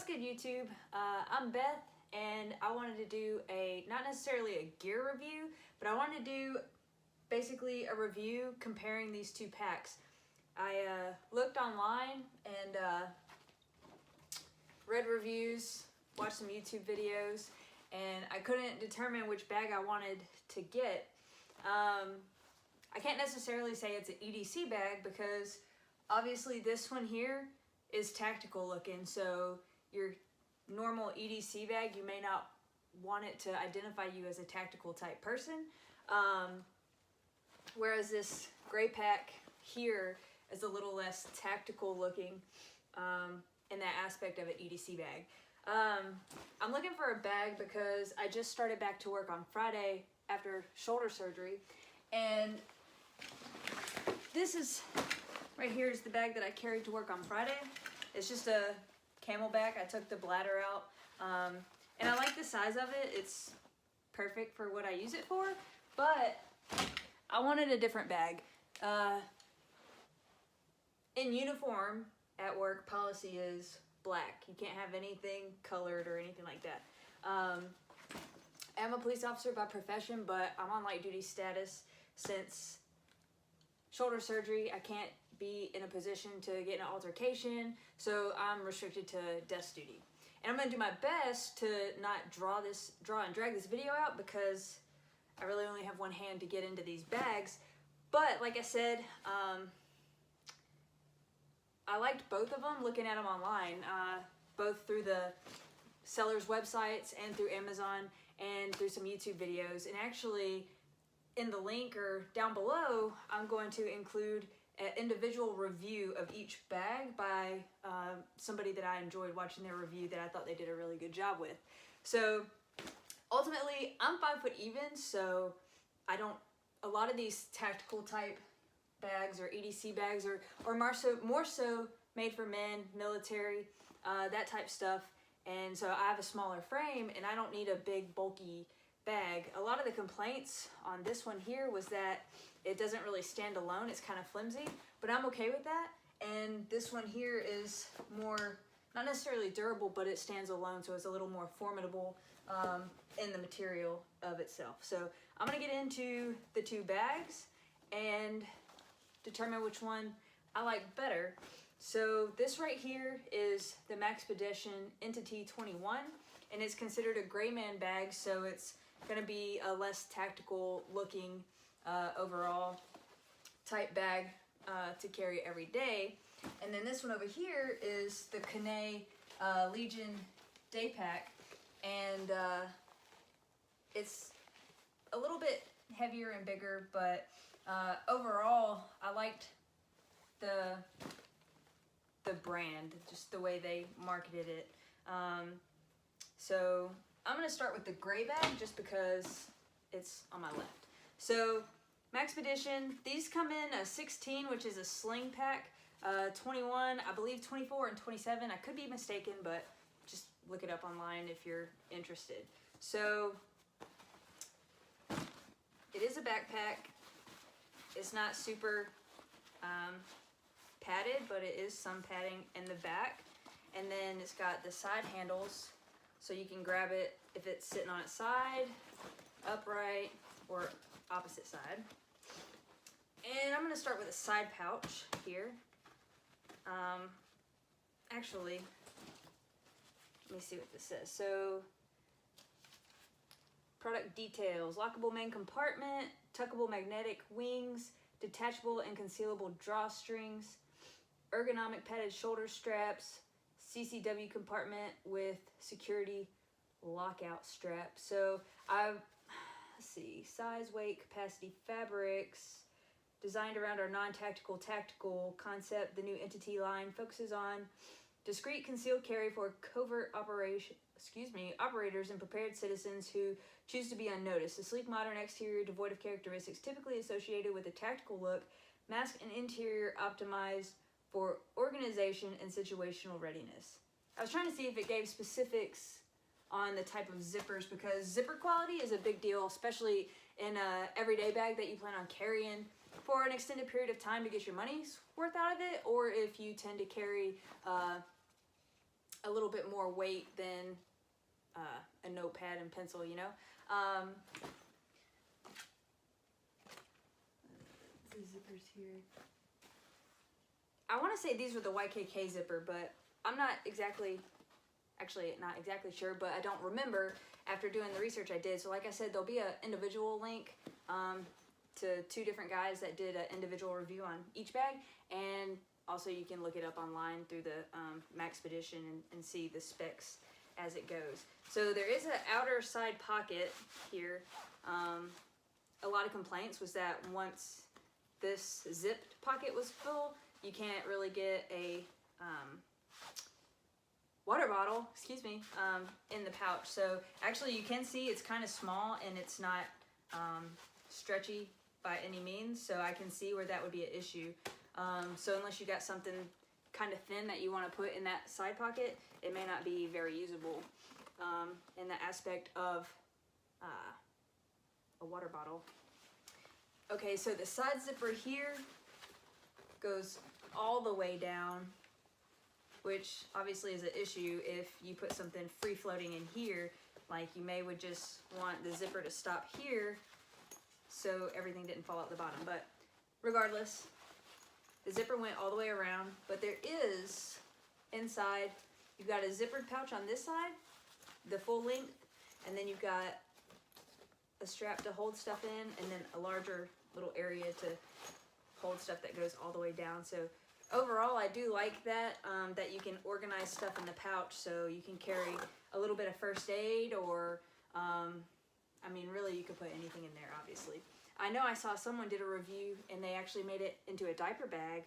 good, YouTube? I'm Beth, and I wanted to do not necessarily a gear review, but I wanted to do basically a review comparing these two packs. I looked online and read reviews, watched some YouTube videos, and I couldn't determine which bag I wanted to get. I can't necessarily say it's an EDC bag because obviously this one here is tactical looking, so your normal EDC bag, you may not want it to identify you as a tactical type person, whereas this gray pack here is a little less tactical looking in that aspect of an EDC bag. I'm looking for a bag because I just started back to work on Friday after shoulder surgery, and this is right here is the bag that I carried to work on Friday. It's just a Camelback. I took the bladder out, and I like the size of it. It's perfect for what I use it for, but I wanted a different bag. In uniform at work, policy is black. You can't have anything colored or anything like that. I'm a police officer by profession, but I'm on light duty status since shoulder surgery. I can't be in a position to get in an altercation, so I'm restricted to desk duty. And I'm gonna do my best to not draw and drag this video out because I really only have one hand to get into these bags. But like I said, I liked both of them looking at them online, both through the sellers' websites and through Amazon and through some YouTube videos. And actually, in the link or down below, I'm going to include an individual review of each bag by somebody that I enjoyed watching their review that I thought they did a really good job with. So ultimately, I'm 5 foot even, so a lot of these tactical type bags or EDC bags or more so made for men, military, that type stuff. And so I have a smaller frame and I don't need a big bulky bag. A lot of the complaints on this one here was that it doesn't really stand alone. It's kind of flimsy, but I'm okay with that. And this one here is more, not necessarily durable, but it stands alone, so it's a little more formidable in the material of itself. So I'm gonna get into the two bags and determine which one I like better. So this right here is the Maxpedition Entity 21, and it's considered a gray man bag, so it's gonna be a less tactical looking overall type bag to carry every day. And then this one over here is the Cannae Legion Day Pack, and it's a little bit heavier and bigger, but overall I liked the brand, just the way they marketed it. So I'm gonna start with the gray bag just because it's on my left. So Maxpedition, these come in a 16, which is a sling pack, 21, I believe 24 and 27. I could be mistaken, but just look it up online if you're interested. So it is a backpack. It's not super padded, but it is some padding in the back. And then it's got the side handles, so you can grab it if it's sitting on its side, upright, or opposite side. And I'm going to start with a side pouch here. Actually, let me see what this says. So, product details: lockable main compartment, tuckable magnetic wings, detachable and concealable drawstrings, ergonomic padded shoulder straps, CCW compartment with security lockout strap. So let's see, size, weight, capacity, fabrics, designed around our non-tactical tactical concept. The new Entity line focuses on discreet concealed carry for covert operators and prepared citizens who choose to be unnoticed. A sleek modern exterior devoid of characteristics typically associated with a tactical look, mask and interior optimized for organization and situational readiness. I was trying to see if it gave specifics on the type of zippers, because zipper quality is a big deal, especially in an everyday bag that you plan on carrying for an extended period of time to get your money's worth out of it, or if you tend to carry a little bit more weight than a notepad and pencil, you know. The zippers here. I want to say these were the YKK zipper, but I'm not exactly, actually not exactly sure, but I don't remember after doing the research I did. So like I said, there'll be an individual link to 2 different guys that did an individual review on each bag, and also you can look it up online through the Maxpedition and see the specs as it goes. So there is an outer side pocket here. A lot of complaints was that once this zipped pocket was full, you can't really get a water bottle, excuse me, in the pouch. So actually you can see it's kind of small and it's not stretchy by any means. So I can see where that would be an issue. So unless you got something kind of thin that you want to put in that side pocket, it may not be very usable in the aspect of a water bottle. Okay, so the side zipper here goes all the way down, which obviously is an issue if you put something free floating in here. Like you may would just want the zipper to stop here so everything didn't fall out the bottom. But regardless, the zipper went all the way around, but there is inside, you've got a zippered pouch on this side, the full length, and then you've got a strap to hold stuff in, and then a larger little area to hold stuff that goes all the way down. So overall, I do like that, that you can organize stuff in the pouch, so you can carry a little bit of first aid, or, I mean, really you could put anything in there, obviously. I know I saw someone did a review and they actually made it into a diaper bag.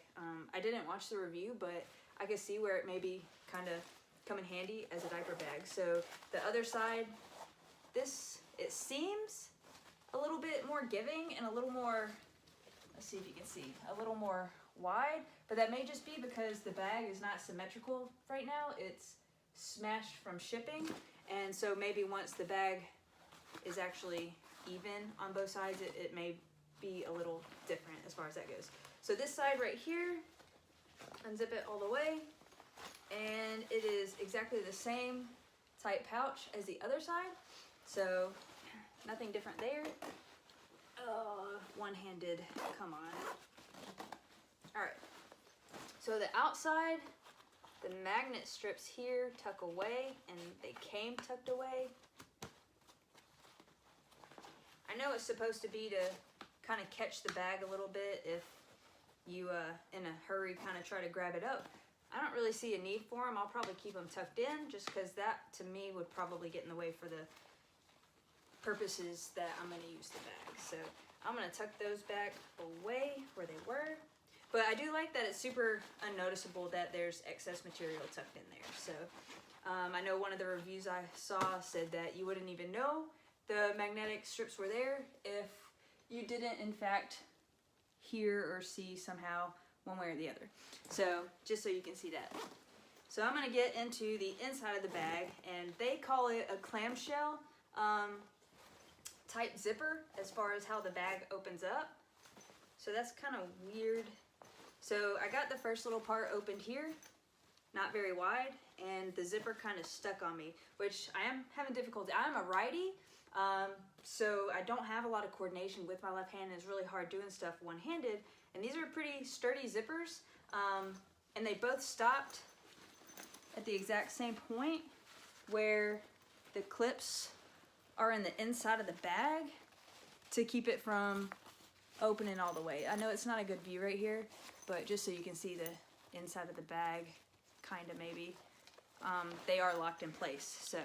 I didn't watch the review, but I could see where it maybe kind of come in handy as a diaper bag. So the other side, this, it seems a little bit more giving and a little more, let's see if you can see, a little more wide, but that may just be because the bag is not symmetrical right now. It's smashed from shipping, and so maybe once the bag is actually even on both sides, it may be a little different as far as that goes. So this side right here, unzip it all the way, and it is exactly the same type pouch as the other side, so nothing different there. One-handed, come on. All right, so the outside, the magnet strips here tuck away, and they came tucked away. I know it's supposed to be to kind of catch the bag a little bit if you, in a hurry, kind of try to grab it up. I don't really see a need for them. I'll probably keep them tucked in just because that, to me, would probably get in the way for the purposes that I'm going to use the bag. So I'm going to tuck those back away where they were. But I do like that it's super unnoticeable that there's excess material tucked in there. So I know one of the reviews I saw said that you wouldn't even know the magnetic strips were there if you didn't in fact hear or see somehow one way or the other. So just so you can see that. So I'm going to get into the inside of the bag, and they call it a clamshell type zipper as far as how the bag opens up. So that's kind of weird. So I got the first little part opened here, not very wide, and the zipper kind of stuck on me, which I am having difficulty. I'm a righty, so I don't have a lot of coordination with my left hand, and it's really hard doing stuff one-handed. And these are pretty sturdy zippers, and they both stopped at the exact same point where the clips are in the inside of the bag to keep it from opening all the way. I know it's not a good view right here, but just so you can see the inside of the bag, kind of maybe, they are locked in place. So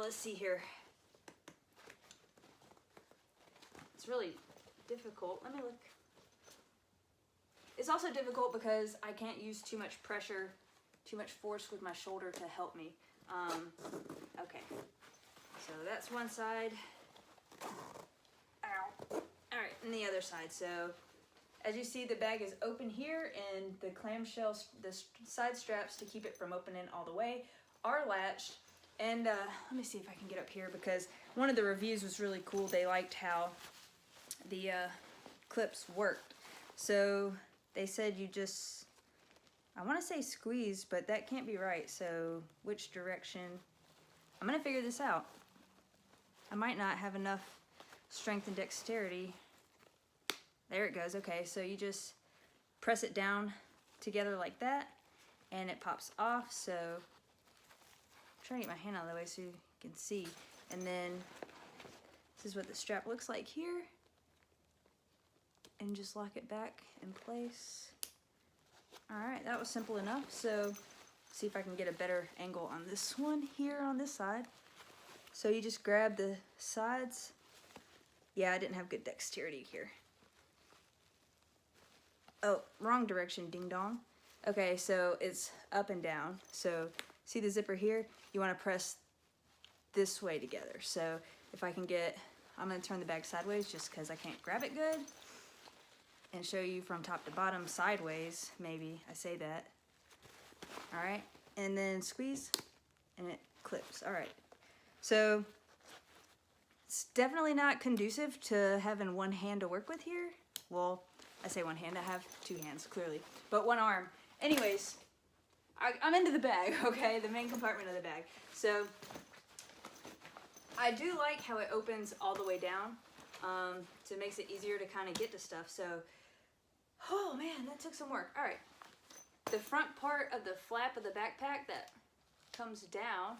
let's see here. It's really difficult. Let me look. It's also difficult because I can't use too much pressure, too much force with my shoulder to help me. Okay, so that's one side. Ow. All right, and the other side. So as you see, the bag is open here, and the clamshell, the side straps to keep it from opening all the way are latched. And let me see if I can get up here, because one of the reviews was really cool. They liked how the clips worked. So they said you just I want to say squeeze, but that can't be right. So which direction? I'm gonna figure this out. I might not have enough strength and dexterity. There it goes. Okay, so you just press it down together like that, and it pops off. So I'm trying to get my hand out of the way so you can see. And then this is what the strap looks like here. And just lock it back in place. All right, that was simple enough. So see if I can get a better angle on this one here on this side. So you just grab the sides. Yeah, I didn't have good dexterity here. Oh, wrong direction, ding dong. Okay, so it's up and down. So see the zipper here? You want to press this way together. So if I can get, I'm going to turn the bag sideways just because I can't grab it good. And show you from top to bottom sideways, maybe I say that. All right, and then squeeze, and it clips. All right, so it's definitely not conducive to having one hand to work with here. Well, I say one hand, I have two hands, clearly, but one arm. Anyways, I'm into the bag, okay, the main compartment of the bag. So I do like how it opens all the way down, so it makes it easier to kind of get to stuff. So, oh man, that took some work. All right, the front part of the flap of the backpack that comes down.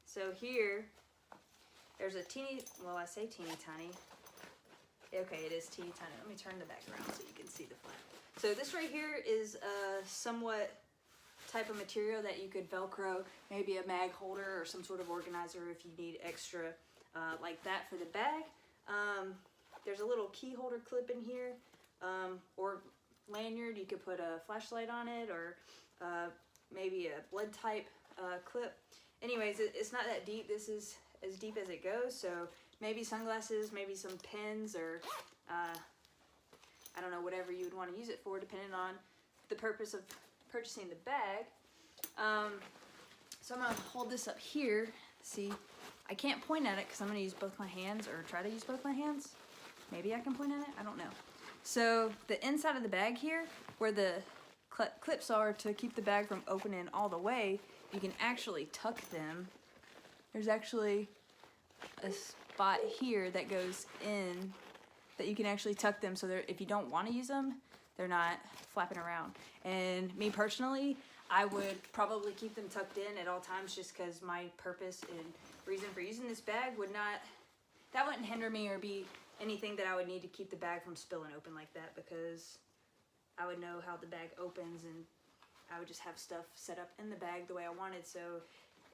So here, there's a teeny, well, I say teeny tiny. Okay, it is teeny tiny. Let me turn the back around so you can see the flap. So this right here is a somewhat type of material that you could Velcro, maybe a mag holder or some sort of organizer if you need extra like that for the bag. There's a little key holder clip in here, or lanyard. You could put a flashlight on it, or maybe a blood type clip. Anyways, it's not that deep. This is as deep as it goes. So maybe sunglasses, maybe some pens, or I don't know, whatever you would want to use it for, depending on the purpose of purchasing the bag. So I'm going to hold this up here. See, I can't point at it because I'm going to use both my hands, or try to use both my hands. Maybe I can point at it, I don't know. So the inside of the bag here, where the clips are to keep the bag from opening all the way, you can actually tuck them. There's actually a spot here that goes in that you can actually tuck them, so if you don't want to use them, they're not flapping around. And me personally, I would probably keep them tucked in at all times, just because my purpose and reason for using this bag wouldn't hinder me or be anything that I would need to keep the bag from spilling open like that, because I would know how the bag opens, and I would just have stuff set up in the bag the way I wanted, so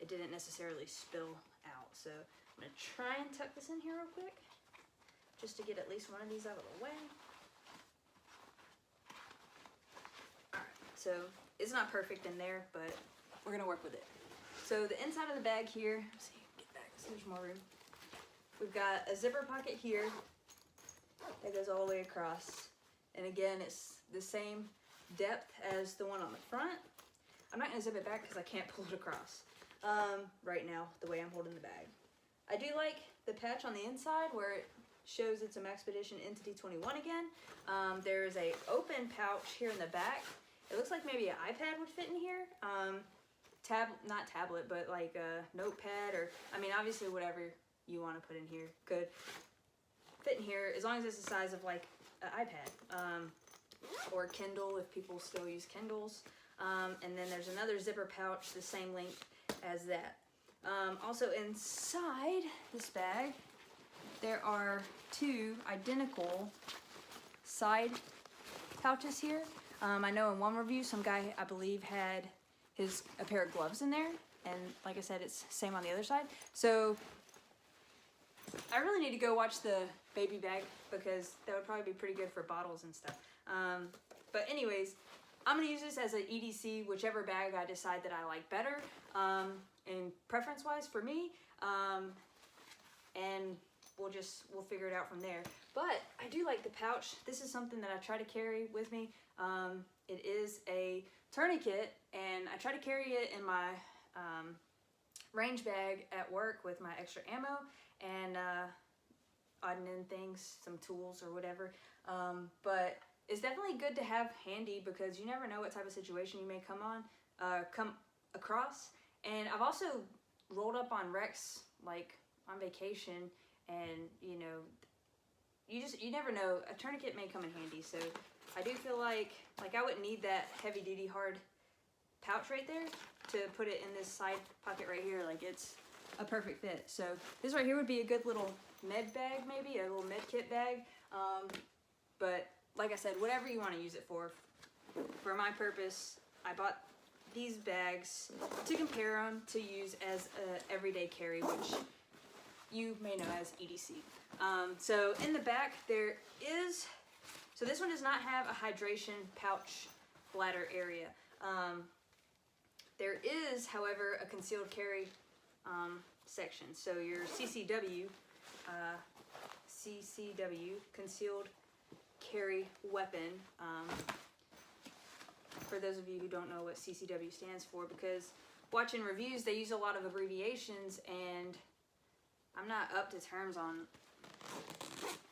it didn't necessarily spill out. So I'm gonna try and tuck this in here real quick, just to get at least one of these out of the way. All right, so it's not perfect in there, but we're gonna work with it. So the inside of the bag here, let's see, get back so there's more room. We've got a zipper pocket here that goes all the way across. And again, it's the same depth as the one on the front. I'm not gonna zip it back because I can't pull it across right now, the way I'm holding the bag. I do like the patch on the inside where it shows it's a Maxpedition Entity 21 again. There's a open pouch here in the back. It looks like maybe an iPad would fit in here. Not tablet, but like a notepad, or, I mean, obviously whatever you want to put in here could fit in here, as long as it's the size of like an iPad, or Kindle if people still use Kindles. And then there's another zipper pouch the same length as that. Also inside this bag, there are two identical side pouches here. I know in one review, some guy, I believe, had a pair of gloves in there, and like I said, it's same on the other side. So I really need to go watch the baby bag, because that would probably be pretty good for bottles and stuff. But anyways, I'm gonna use this as an EDC, whichever bag I decide that I like better, and preference-wise for me, and we'll figure it out from there. But I do like the pouch. This is something that I try to carry with me. It is a tourniquet, and I try to carry it in my range bag at work with my extra ammo and odd and end things, some tools or whatever. But it's definitely good to have handy because you never know what type of situation you may come across. And I've also rolled up on wrecks like on vacation, and you know, you never know, a tourniquet may come in handy. So I do feel like I wouldn't need that heavy duty hard pouch right there to put it in this side pocket right here. Like, it's a perfect fit. So this right here would be a good little med bag, maybe a little med kit bag. But like I said, whatever you want to use it for my purpose, I bought these bags to compare them to use as a everyday carry, which you may know as EDC. So in the back there is, so this one does not have a hydration pouch bladder area. There is, however, a concealed carry section. So your CCW, concealed carry weapon. For those of you who don't know what CCW stands for, because watching reviews, they use a lot of abbreviations, and I'm not up to terms on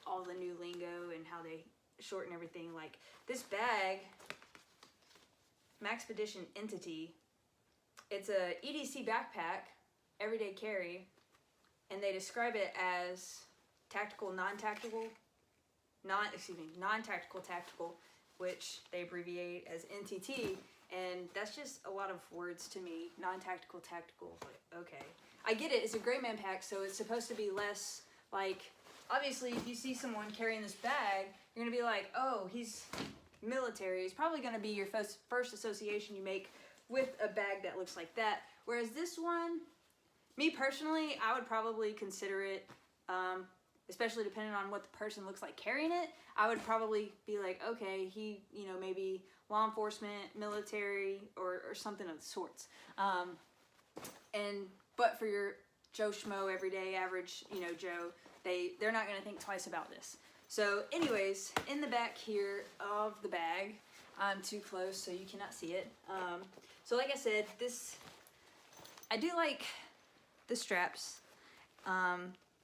all the new lingo and how they shorten everything. Like this bag, Maxpedition Entity, it's a EDC backpack, everyday carry, and they describe it as tactical, non-tactical, non-tactical, tactical, which they abbreviate as NTT, and that's just a lot of words to me. Non-tactical, tactical, like, okay. I get it, it's a gray man pack, so it's supposed to be less, like, obviously if you see someone carrying this bag, you're gonna be like, oh, he's military. It's probably gonna be your first association you make with a bag that looks like that. Whereas this one, me personally, I would probably consider it, especially depending on what the person looks like carrying it, I would probably be like, okay, he, you know, maybe law enforcement, military, or something of the sorts. But for your Joe Schmo, everyday, average, you know, Joe, they're not gonna think twice about this. So anyways, in the back here of the bag, I'm too close so you cannot see it. So like I said, I do like the straps.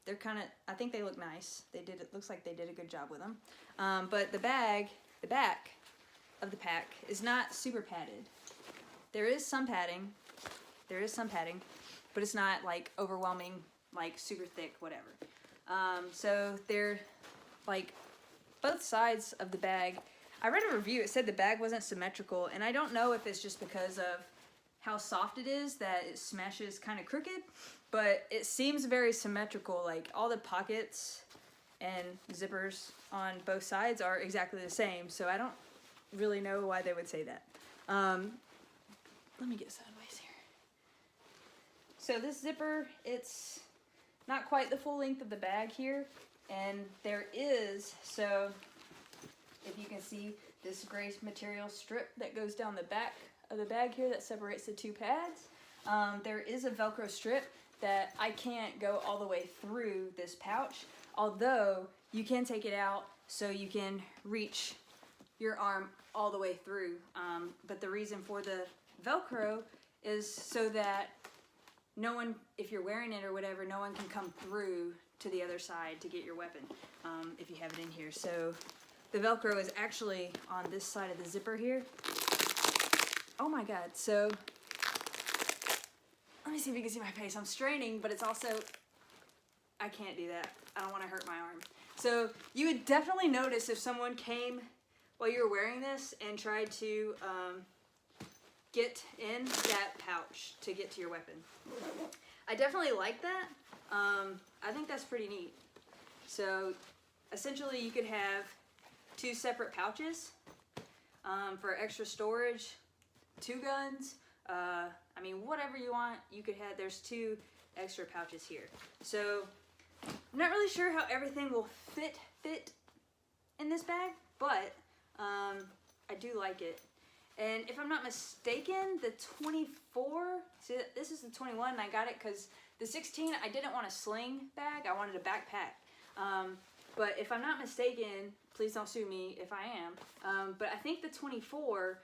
They're kind of, I think they look nice. It looks like they did a good job with them. But the back of the pack is not super padded. There is some padding, but it's not like overwhelming, like super thick, whatever. So they're like both sides of the bag. I read a review, it said the bag wasn't symmetrical, and I don't know if it's just because of how soft it is that it smashes kind of crooked, but it seems very symmetrical. Like all the pockets and zippers on both sides are exactly the same, so I don't really know why they would say that. Let me get sideways here. So this zipper, it's not quite the full length of the bag here, and there is, so if you can see this gray material strip that goes down the back of the bag here that separates the two pads, there is a Velcro strip that I can't go all the way through this pouch, although you can take it out so you can reach your arm all the way through. But the reason for the Velcro is so that no one, if you're wearing it or whatever, no one can come through to the other side to get your weapon if you have it in here. So the Velcro is actually on this side of the zipper here. Oh my God, so let me see if you can see my face. I'm straining, but it's also, I can't do that. I don't want to hurt my arm. So you would definitely notice if someone came while you were wearing this and tried to get in that pouch to get to your weapon. I definitely like that. I think that's pretty neat. So essentially you could have two separate pouches for extra storage, two guns, I mean, whatever you want, you could have, there's two extra pouches here. So I'm not really sure how everything will fit in this bag, but I do like it. And if I'm not mistaken, the 24, see this is the 21, and I got it because the 16, I didn't want a sling bag, I wanted a backpack. But if I'm not mistaken, please don't sue me if I am, but I think the 24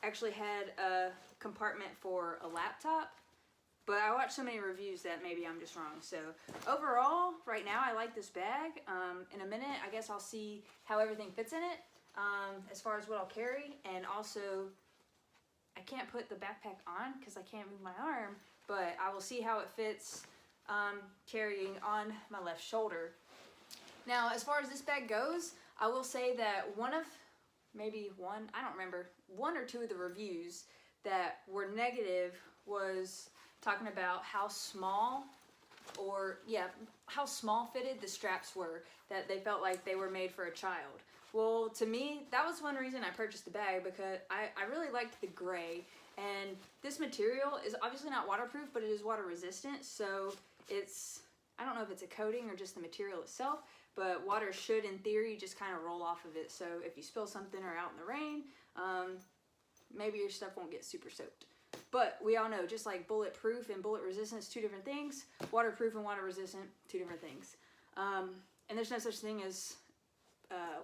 actually had a compartment for a laptop, but I watched so many reviews that maybe I'm just wrong. So overall, right now I like this bag. In a minute, I guess I'll see how everything fits in it. as far as what I'll carry, and also I can't put the backpack on because I can't move my arm, but I will see how it fits carrying on my left shoulder. Now, as far as this bag goes, I will say that I don't remember, one or two of the reviews that were negative was talking about how small fitted the straps were, that they felt like they were made for a child. Well, to me, that was one reason I purchased the bag, because I really liked the gray, and this material is obviously not waterproof, but it is water resistant, so I don't know if it's a coating or just the material itself, but water should, in theory, just kind of roll off of it. So if you spill something or out in the rain, maybe your stuff won't get super soaked. But we all know, just like bulletproof and bullet resistance, two different things. Waterproof and water resistant, two different things. And there's no such thing as,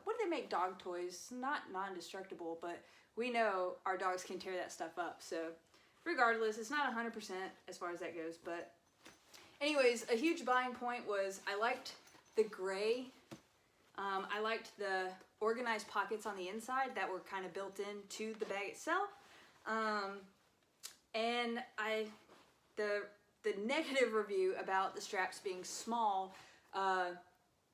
what do they make dog toys? Not non-destructible, but we know our dogs can tear that stuff up. So regardless, it's not 100% as far as that goes. But anyways, a huge buying point was I liked the gray. I liked the organized pockets on the inside that were kind of built into the bag itself. And the negative review about the straps being small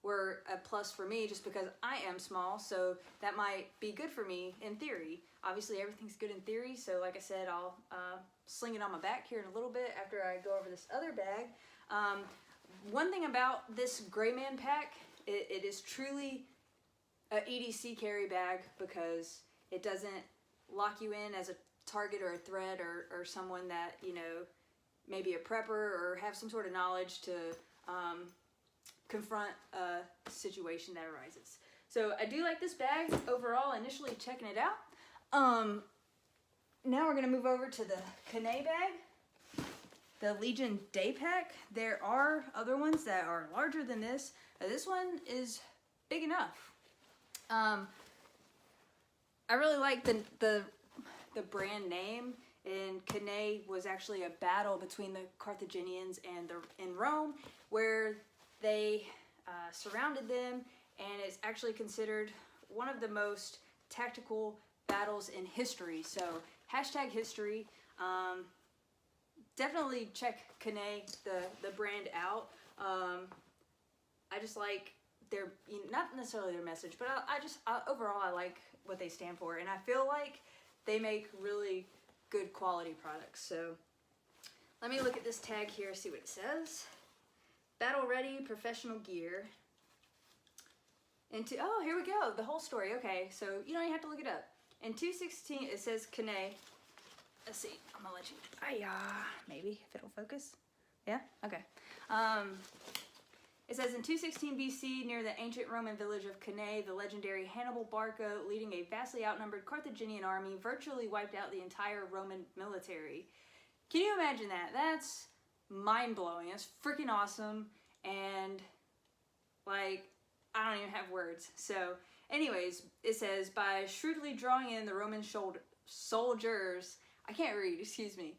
were a plus for me, just because I am small, so that might be good for me in theory. Obviously, everything's good in theory, so like I said, I'll sling it on my back here in a little bit after I go over this other bag. One thing about this Gray Man pack, it is truly a EDC carry bag, because it doesn't lock you in as a target or a threat or someone that, you know, maybe a prepper or have some sort of knowledge to confront a situation that arises. So I do like this bag overall, initially checking it out. Now we're going to move over to the Kanae bag, the Legion Day Pack. There are other ones that are larger than this. This one is big enough. I really like the brand name, and Kanae was actually a battle between the Carthaginians and in Rome, where they surrounded them, and it's actually considered one of the most tactical battles in history. So #history. Definitely check Kanae, the brand, out. I just like their, not necessarily their message, but overall I like what they stand for, and I feel like they make really good quality products. So let me look at this tag here, see what it says. Battle ready professional gear. Oh, here we go, the whole story. Okay, so you don't even have to look it up. In 2016, it says Kanae. Let's see, I'm gonna let you, maybe if it'll focus. Yeah, okay. It says in 216 BC, near the ancient Roman village of Cannae, the legendary Hannibal Barca, leading a vastly outnumbered Carthaginian army, virtually wiped out the entire Roman military. Can you imagine that? That's mind-blowing. That's freaking awesome. And, like, I don't even have words. So, anyways, it says, by shrewdly drawing in the Roman soldiers, I can't read, excuse me,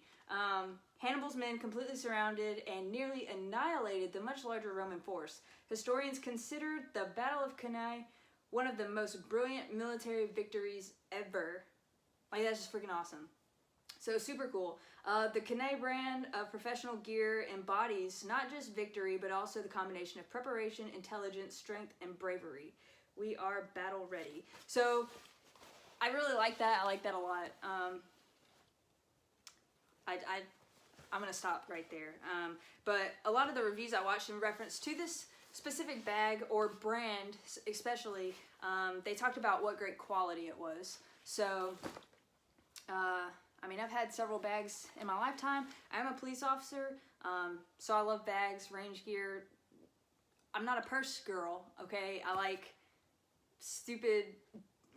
Hannibal's men completely surrounded and nearly annihilated the much larger Roman force. Historians considered the Battle of Cannae one of the most brilliant military victories ever. Like, that's just freaking awesome. So, super cool. The Cannae brand of professional gear embodies not just victory, but also the combination of preparation, intelligence, strength, and bravery. We are battle ready. So, I really like that. I like that a lot. I'm going to stop right there. But a lot of the reviews I watched in reference to this specific bag or brand especially, they talked about what great quality it was. So, I mean, I've had several bags in my lifetime. I'm a police officer, so I love bags, range gear. I'm not a purse girl, okay? I like stupid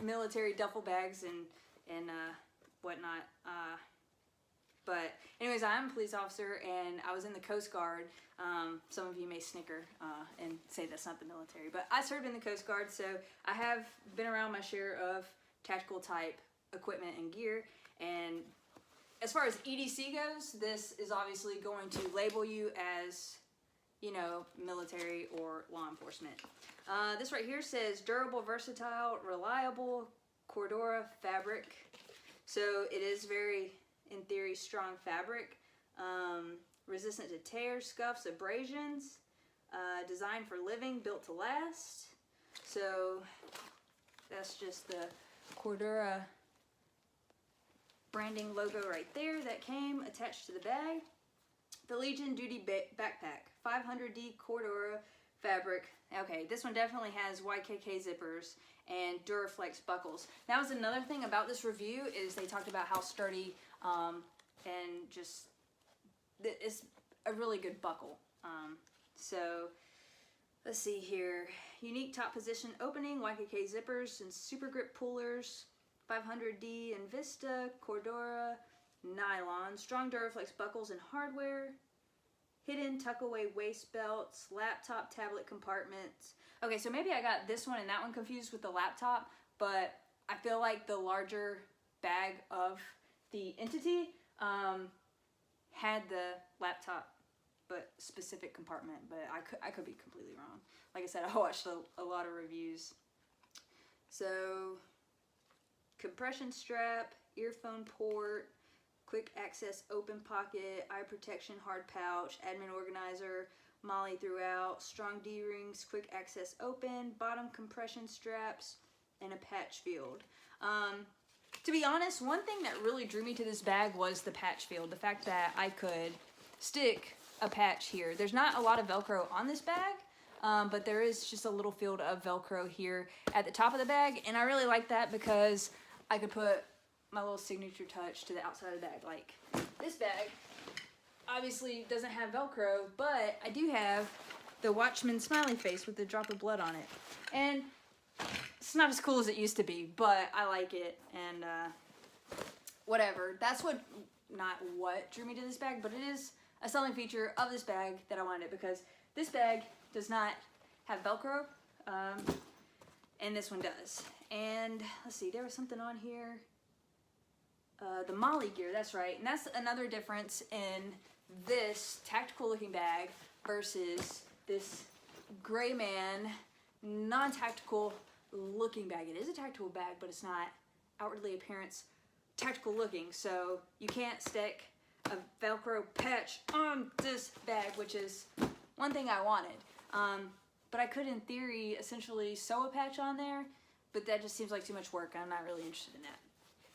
military duffel bags and whatnot. But anyways, I'm a police officer, and I was in the Coast Guard. Some of you may snicker and say that's not the military, but I served in the Coast Guard, so I have been around my share of tactical type equipment and gear. And as far as EDC goes, this is obviously going to label you as, you know, military or law enforcement. This right here says durable, versatile, reliable Cordura fabric. So it is very, in theory, strong fabric. Resistant to tears, scuffs, abrasions. Designed for living, built to last. So that's just the Cordura branding logo right there that came attached to the bag. The Legion Duty Backpack, 500D Cordura fabric. Okay, this one definitely has YKK zippers and Duraflex buckles. That was another thing about this review, is they talked about how sturdy and just, it's a really good buckle. So let's see here. Unique top position opening, YKK zippers and super grip pullers, 500D and Vista, Cordura, nylon, strong Duraflex buckles and hardware, hidden tuck-away waist belts, laptop tablet compartments. Okay, so maybe I got this one and that one confused with the laptop, but I feel like the larger bag of the entity had the laptop but specific compartment, but I could be completely wrong. Like I said, I watched a lot of reviews. So, compression strap, earphone port, quick access open pocket, eye protection hard pouch, admin organizer, MOLLE throughout, strong D-rings, quick access open, bottom compression straps, and a patch field. To be honest, one thing that really drew me to this bag was the patch field. The fact that I could stick a patch here. There's not a lot of Velcro on this bag, but there is just a little field of Velcro here at the top of the bag, and I really like that because I could put my little signature touch to the outside of the bag. Like this bag obviously doesn't have Velcro, but I do have the Watchman smiley face with the drop of blood on it. And it's not as cool as it used to be, but I like it, and whatever. That's not what drew me to this bag, but it is a selling feature of this bag that I wanted, because this bag does not have Velcro, and this one does. And let's see, there was something on here. The MOLLE gear, that's right. And that's another difference in this tactical looking bag versus this gray man non-tactical looking bag. It is a tactical bag, but it's not outwardly appearance tactical looking. So you can't stick a Velcro patch on this bag, which is one thing I wanted. But I could, in theory, essentially sew a patch on there, but that just seems like too much work. I'm not really interested in that.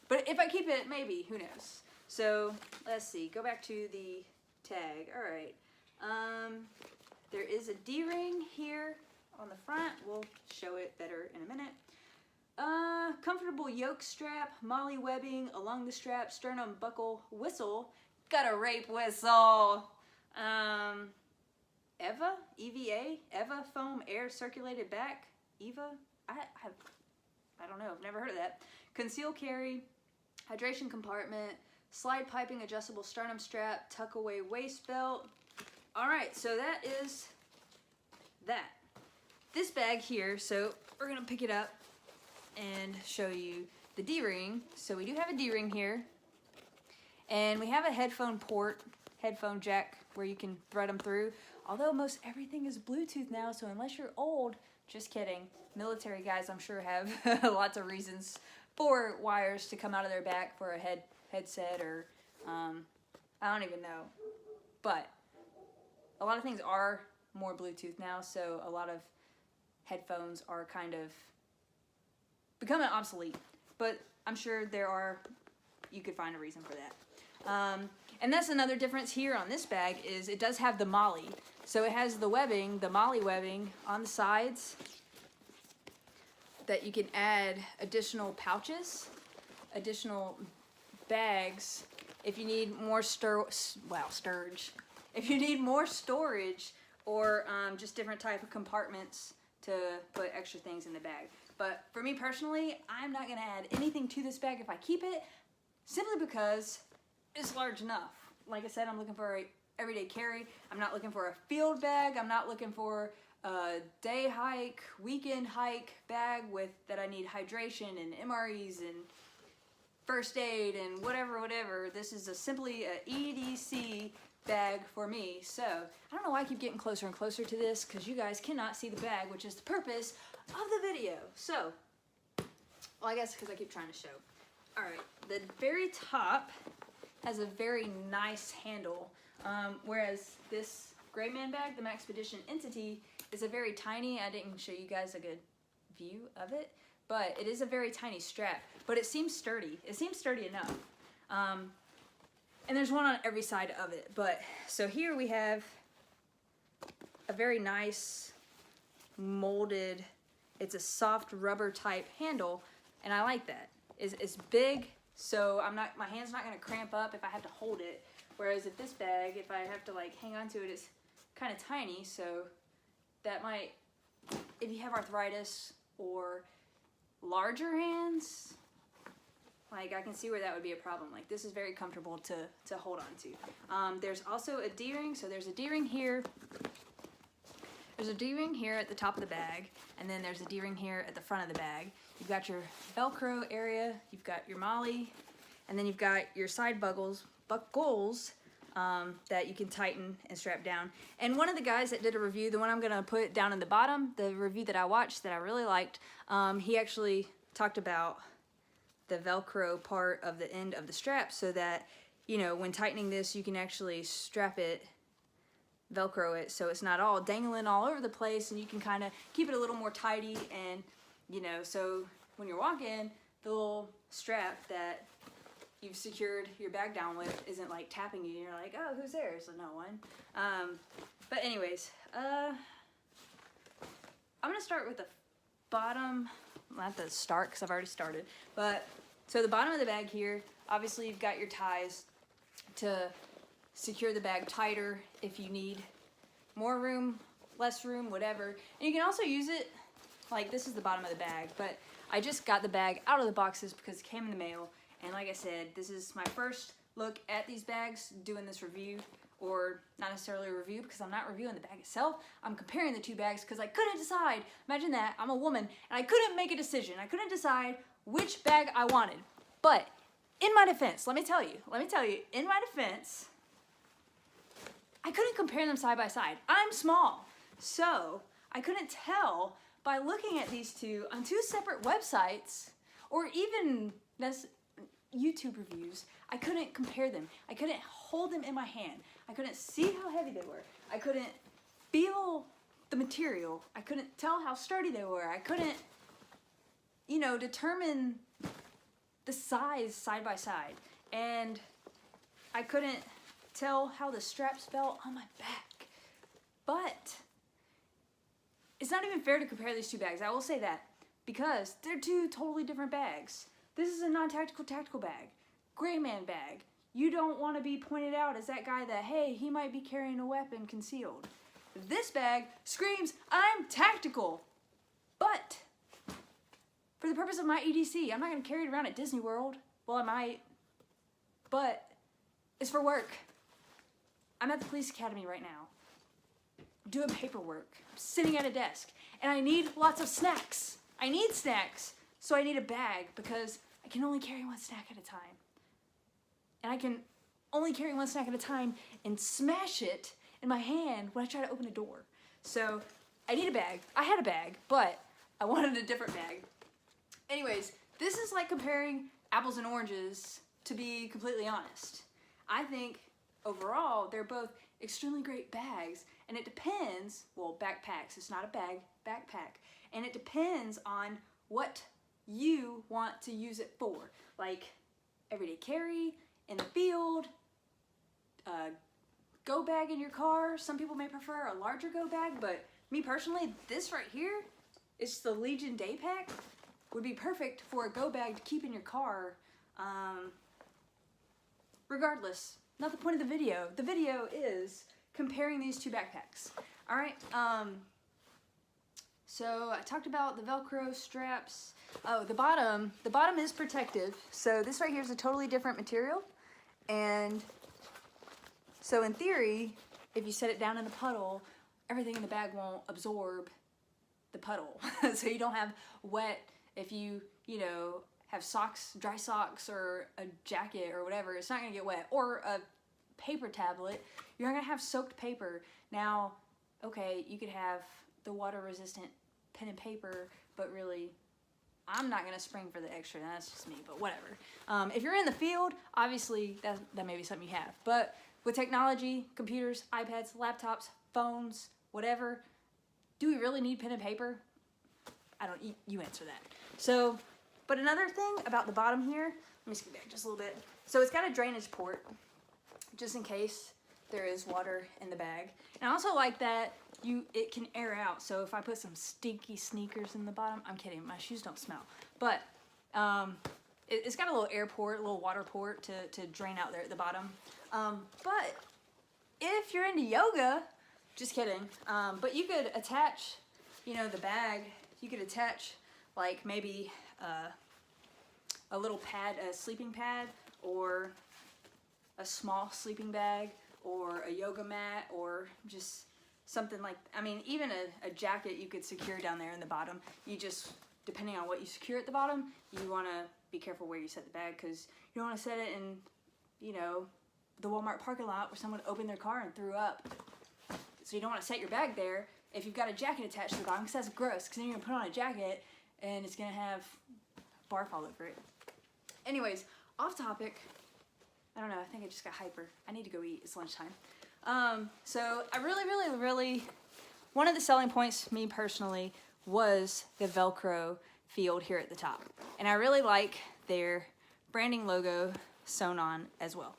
But if I keep it, maybe, who knows? So let's see, go back to the tag. All right, there is a D-ring here on the front. We'll show it better in a minute. Comfortable yoke strap, MOLLE webbing along the strap, sternum buckle, whistle. Got a rape whistle. EVA, EVA, EVA foam air circulated back. EVA, I don't know, I've never heard of that. Conceal carry, hydration compartment, slide piping adjustable sternum strap, tuck away waist belt. All right, so that is that. This bag here, so we're gonna pick it up and show you the D-ring. So we do have a D-ring here, and we have a headphone port, headphone jack where you can thread them through. Although most everything is Bluetooth now, so unless you're old, just kidding. Military guys, I'm sure, have lots of reasons for wires to come out of their back for a headset, or I don't even know. But a lot of things are more Bluetooth now, so a lot of headphones are kind of becoming obsolete. But I'm sure you could find a reason for that. And that's another difference here on this bag, is it does have the MOLLE. So it has the webbing, the MOLLE webbing on the sides, that you can add additional pouches, additional bags, if you need more storage. If you need more storage, or just different type of compartments to put extra things in the bag. But for me personally, I'm not gonna add anything to this bag if I keep it, simply because it's large enough. Like I said, I'm looking for a everyday carry. I'm not looking for a field bag. I'm not looking for a day hike, weekend hike bag that I need hydration and MREs and first aid and whatever. This is simply a EDC bag for me. So I don't know why I keep getting closer and closer to this, because you guys cannot see the bag, which is the purpose of the video. So, well, I guess because I keep trying to show. All right, the very top has a very nice handle, whereas this Gray Man bag, the Maxpedition Entity, is a very tiny. I didn't show you guys a good view of it, but it is a very tiny strap, but it seems sturdy. It seems sturdy enough. And there's one on every side of it. But so here we have a very nice molded, it's a soft rubber type handle, and I like that. It's big, so my hand's not gonna cramp up if I have to hold it. Whereas if this bag, if I have to like hang on to it, it's kind of tiny, so that might, if you have arthritis or larger hands, like I can see where that would be a problem. Like this is very comfortable to hold on to. There's also a D-ring, so there's a D-ring here. There's a D-ring here at the top of the bag, and then there's a D-ring here at the front of the bag. You've got your Velcro area, you've got your molly, and then you've got your side buckles that you can tighten and strap down. And one of the guys that did a review, the one I'm gonna put down in the bottom, the review that I watched that I really liked, he actually talked about the Velcro part of the end of the strap, so that, you know, when tightening this, you can actually strap it, Velcro it, so it's not all dangling all over the place, and you can kind of keep it a little more tidy. And, you know, so when you're walking, the little strap that you've secured your bag down with isn't like tapping you, and you're like, oh, who's there? So no one. But anyways, I'm gonna start with the bottom. I'll have to start because I've already started. But so the bottom of the bag here, obviously you've got your ties to secure the bag tighter if you need more room, less room, whatever. And you can also use it, like this is the bottom of the bag, but I just got the bag out of the boxes because it came in the mail. And like I said, this is my first look at these bags, doing this review, or not necessarily a review because I'm not reviewing the bag itself. I'm comparing the two bags because I couldn't decide. Imagine that, I'm a woman and I couldn't make a decision. I couldn't decide which bag I wanted. But in my defense, let me tell you, in my defense, I couldn't compare them side by side. I'm small, so I couldn't tell by looking at these two on two separate websites or even YouTube reviews. I couldn't compare them. I couldn't hold them in my hand. I couldn't see how heavy they were. I couldn't feel the material. I couldn't tell how sturdy they were. I couldn't, you know, determine the size side by side. And I couldn't tell how the straps felt on my back. But it's not even fair to compare these two bags. I will say that, because they're two totally different bags. This is a non-tactical tactical bag. Gray Man bag. You don't want to be pointed out as that guy that, hey, he might be carrying a weapon concealed. This bag screams, I'm tactical. But for the purpose of my EDC, I'm not going to carry it around at Disney World. Well, I might. But it's for work. I'm at the police academy right now, doing paperwork. I'm sitting at a desk, and I need lots of snacks. I need snacks, so I need a bag because I can only carry one snack at a time. And I can only carry one snack at a time and smash it in my hand when I try to open a door. So I need a bag. I had a bag, but I wanted a different bag. Anyways, this is like comparing apples and oranges, to be completely honest. I think overall, they're both extremely great bags, and it depends, well, backpacks, it's not a bag, backpack, and it depends on what you want to use it for, like everyday carry, in the field, go bag in your car. Some people may prefer a larger go bag, but me personally, this right here, it's the Legion Day Pack, would be perfect for a go bag to keep in your car, regardless. Not the point of the video. The video is comparing these two backpacks. All right, so I talked about the Velcro straps. Oh, the bottom is protective. So this right here is a totally different material. And so in theory, if you set it down in a puddle, everything in the bag won't absorb the puddle. So you don't have wet, if you know, have socks, dry socks, or a jacket or whatever, it's not gonna get wet. Or a paper tablet, you're not gonna have soaked paper. Now, okay, you could have the water resistant pen and paper, but really, I'm not gonna spring for the extra, that's just me, but whatever. If you're in the field, obviously that may be something you have. But with technology, computers, iPads, laptops, phones, whatever, do we really need pen and paper? I don't, you answer that. So, but another thing about the bottom here, let me scoot back just a little bit. So it's got a drainage port, just in case there is water in the bag. And I also like that it can air out. So if I put some stinky sneakers in the bottom, I'm kidding, my shoes don't smell. But it's got a little air port, a little water port to drain out there at the bottom. But if you're into yoga, just kidding, but you could attach, you know, the bag, you could attach like maybe a little pad, a sleeping pad, or a small sleeping bag, or a yoga mat, or just something like, I mean, even a jacket you could secure down there in the bottom. You just, depending on what you secure at the bottom, you want to be careful where you set the bag, because you don't want to set it in, you know, the Walmart parking lot where someone opened their car and threw up. So you don't want to set your bag there if you've got a jacket attached to the bottom, because that's gross, because then you're going to put on a jacket and it's going to have barf all over it. Anyways, off topic. I don't know, I think I just got hyper. I need to go eat, it's lunchtime. So I really, one of the selling points, me personally, was the Velcro field here at the top. And I really like their branding logo sewn on as well.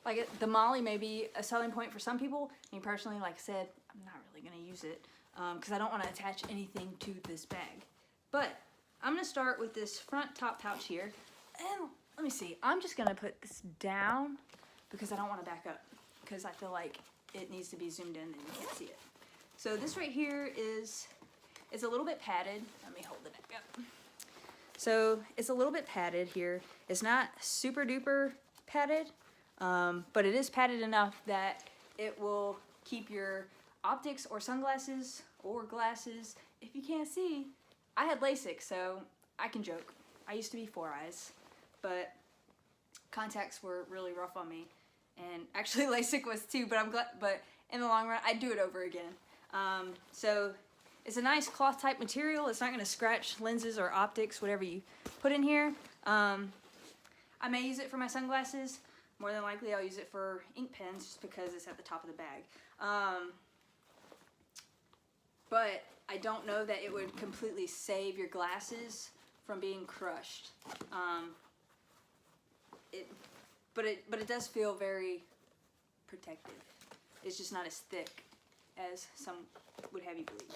Like the Molly may be a selling point for some people. Me personally, like I said, I'm not really gonna use it because I don't want to attach anything to this bag. But I'm gonna start with this front top pouch here. And let me see, I'm just gonna put this down because I don't want to back up, because I feel like it needs to be zoomed in and you can't see it. So this right here is a little bit padded. Let me hold it back up. So it's a little bit padded here. It's not super duper padded, but it is padded enough that it will keep your optics or sunglasses or glasses. If you can't see, I had LASIK, so I can joke. I used to be 4 eyes, but contacts were really rough on me. And actually LASIK was too, but I'm glad, but in the long run, I'd do it over again. So it's a nice cloth type material. It's not gonna scratch lenses or optics, whatever you put in here. I may use it for my sunglasses. More than likely I'll use it for ink pens just because it's at the top of the bag. But I don't know that it would completely save your glasses from being crushed. But it does feel very protective. It's just not as thick as some would have you believe.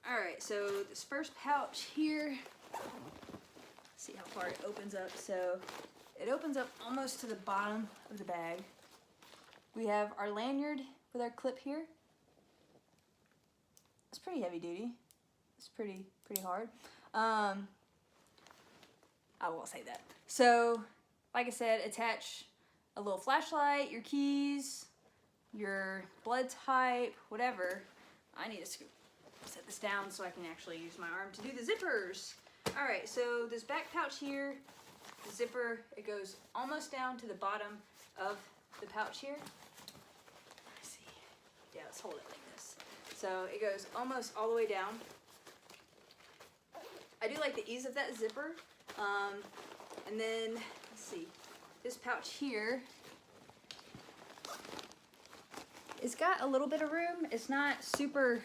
Alright, so this first pouch here, let's see how far it opens up. So it opens up almost to the bottom of the bag. We have our lanyard with our clip here. It's pretty heavy duty. It's pretty hard. I won't say that. So, like I said, attach a little flashlight, your keys, your blood type, whatever. I need to set this down so I can actually use my arm to do the zippers. Alright, so this back pouch here, the zipper, it goes almost down to the bottom of the pouch here. Let's see. Yeah, let's hold it like this. So it goes almost all the way down. I do like the ease of that zipper. And then, let's see, this pouch here, it's got a little bit of room. It's not super,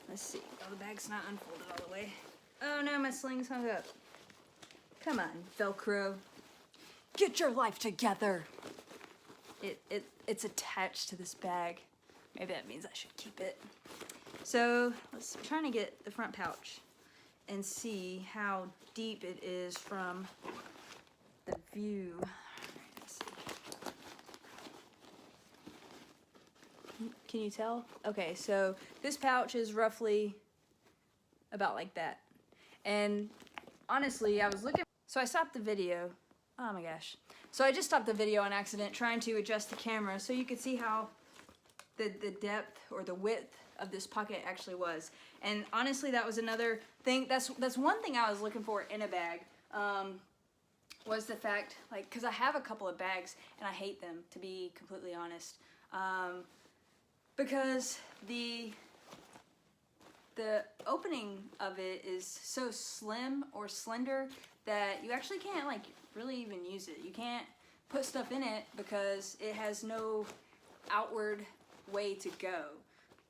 let's see, oh, the bag's not unfolded all the way. Oh no, my sling's hung up. Come on, Velcro. Get your life together. It's attached to this bag. Maybe that means I should keep it. So, I'm trying to get the front pouch and see how deep it is from the view. Let's see. Can you tell? Okay, so this pouch is roughly about like that. And honestly, I was looking, so I stopped the video. Oh my gosh. So I just stopped the video on accident trying to adjust the camera so you could see how the depth or the width of this pocket actually was. And honestly, that was another thing. That's one thing I was looking for in a bag. Was the fact, like, because I have a couple of bags and I hate them, to be completely honest, because the opening of it is so slim or slender that you actually can't, like, really even use it. You can't put stuff in it because it has no outward way to go.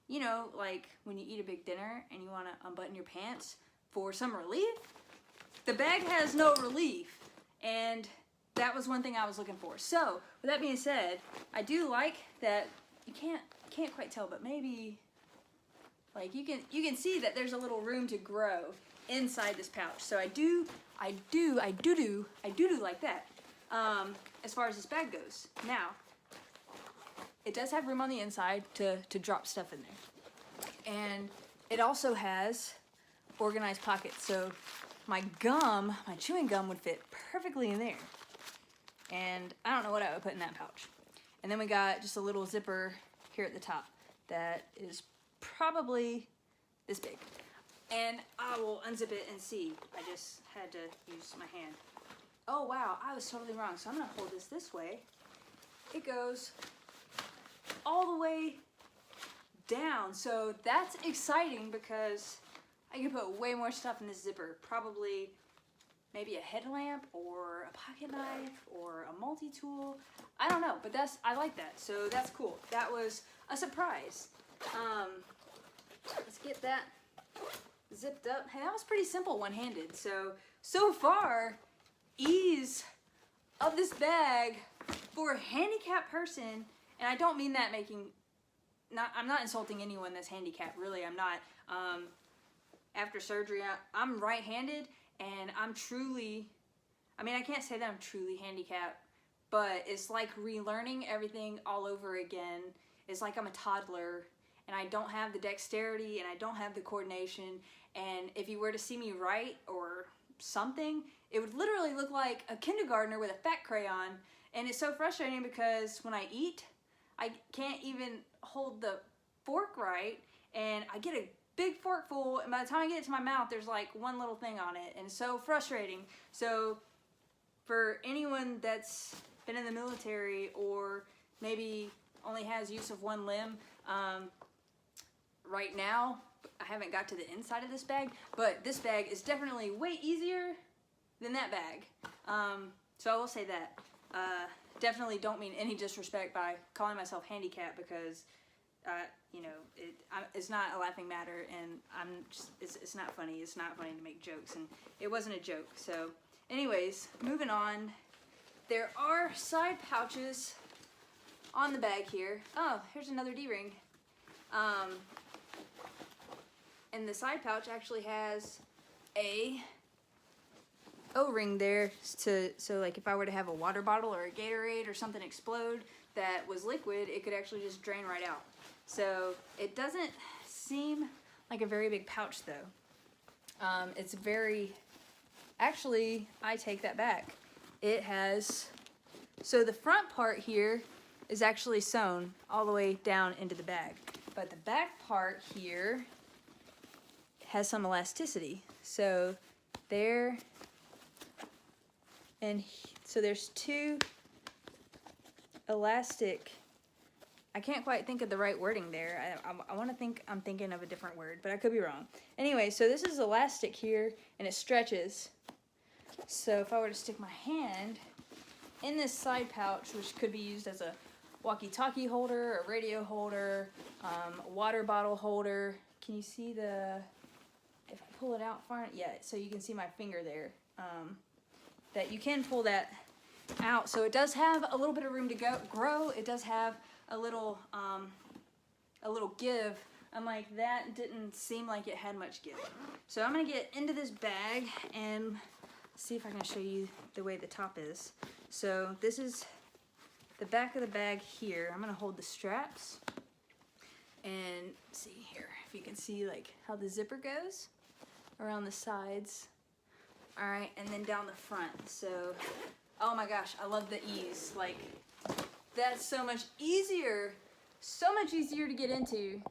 You know, like when you eat a big dinner and you want to unbutton your pants for some relief, the bag has no relief. And that was one thing I was looking for. So, with that being said, I do like that you can't quite tell, but maybe, like, you can see that there's a little room to grow inside this pouch. So I do like that. As far as this bag goes. Now, it does have room on the inside to drop stuff in there. And it also has organized pockets. So my chewing gum would fit perfectly in there. And I don't know what I would put in that pouch. And then we got just a little zipper here at the top that is probably this big. And I will unzip it and see. I just had to use my hand. Oh wow, I was totally wrong. So I'm gonna hold this way. It goes all the way down. So that's exciting because I can put way more stuff in this zipper. Probably maybe a headlamp or a pocket knife or a multi-tool. I don't know, but I like that. So that's cool. That was a surprise. Let's get that zipped up. Hey, that was pretty simple one-handed. So far, ease of this bag for a handicapped person, and I don't mean that I'm not insulting anyone that's handicapped, really, I'm not. After surgery, I'm right-handed, and I can't say that I'm truly handicapped, but it's like relearning everything all over again. It's like I'm a toddler, and I don't have the dexterity, and I don't have the coordination, and if you were to see me write or something, it would literally look like a kindergartner with a fat crayon. And it's so frustrating because when I eat, I can't even hold the fork right, and I get a big fork full, and by the time I get it to my mouth, there's like one little thing on it, and it's so frustrating. So for anyone that's been in the military or maybe only has use of one limb, right now I haven't got to the inside of this bag, but this bag is definitely way easier than that bag. So I will say that. Definitely don't mean any disrespect by calling myself handicapped, because you know, it's not a laughing matter, and it's not funny. It's not funny to make jokes, and it wasn't a joke. So anyways, moving on. There are side pouches on the bag here. Oh, here's another D-ring. And the side pouch actually has a O-ring there so like if I were to have a water bottle or a Gatorade or something explode that was liquid, it could actually just drain right out. So it doesn't seem like a very big pouch though. It's very, actually, I take that back. It has, so the front part here is actually sewn all the way down into the bag, but the back part here has some elasticity. So there, and so there's two elastic, I can't quite think of the right wording there. I want to think I'm thinking of a different word, but I could be wrong. Anyway, so this is elastic here, and it stretches. So if I were to stick my hand in this side pouch, which could be used as a walkie-talkie holder, a radio holder, a water bottle holder. Can you see the, if I pull it out far, yeah, so you can see my finger there. That you can pull that out. So it does have a little bit of room to grow. It does have a little give. I'm like, that didn't seem like it had much give. So I'm gonna get into this bag and see if I can show you the way the top is. So this is the back of the bag here. I'm gonna hold the straps and see here if you can see like how the zipper goes around the sides. All right, and then down the front. So, oh my gosh, I love the ease. Like, that's so much easier to get into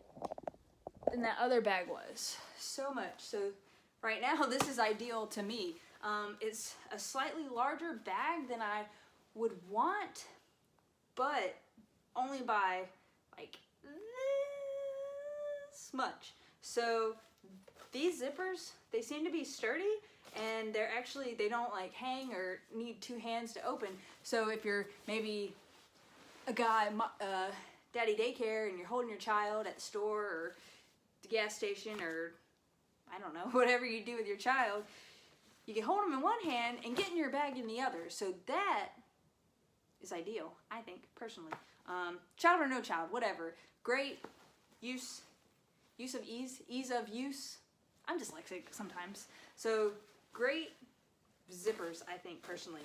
than that other bag was. So much. So right now this is ideal to me. It's a slightly larger bag than I would want, but only by like this much. So these zippers, they seem to be sturdy, and they're actually, they don't like hang or need two hands to open. So if you're maybe a guy, daddy daycare, and you're holding your child at the store or the gas station, or I don't know, whatever you do with your child, you can hold them in one hand and get in your bag in the other. So that is ideal, I think, personally. Child or no child, whatever. Great use of ease of use. I'm dyslexic sometimes. So great zippers, I think, personally.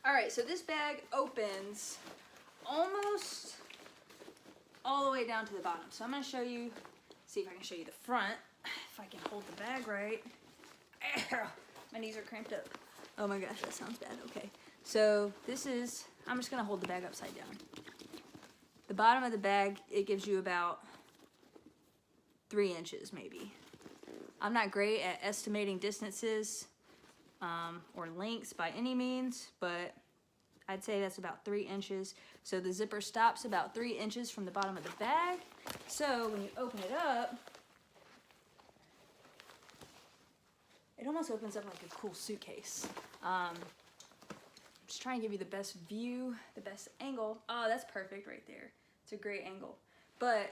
All right, so this bag opens almost all the way down to the bottom. So I'm gonna show you, see if I can show you the front, if I can hold the bag right. My knees are cramped up. Oh my gosh, that sounds bad. Okay, so this is, I'm just gonna hold the bag upside down. The bottom of the bag, it gives you about 3 inches maybe. I'm not great at estimating distances or lengths by any means, but I'd say that's about 3 inches. So the zipper stops about 3 inches from the bottom of the bag. So when you open it up, it almost opens up like a cool suitcase. I'm just trying to give you the best view, the best angle. Oh, that's perfect right there. It's a great angle. But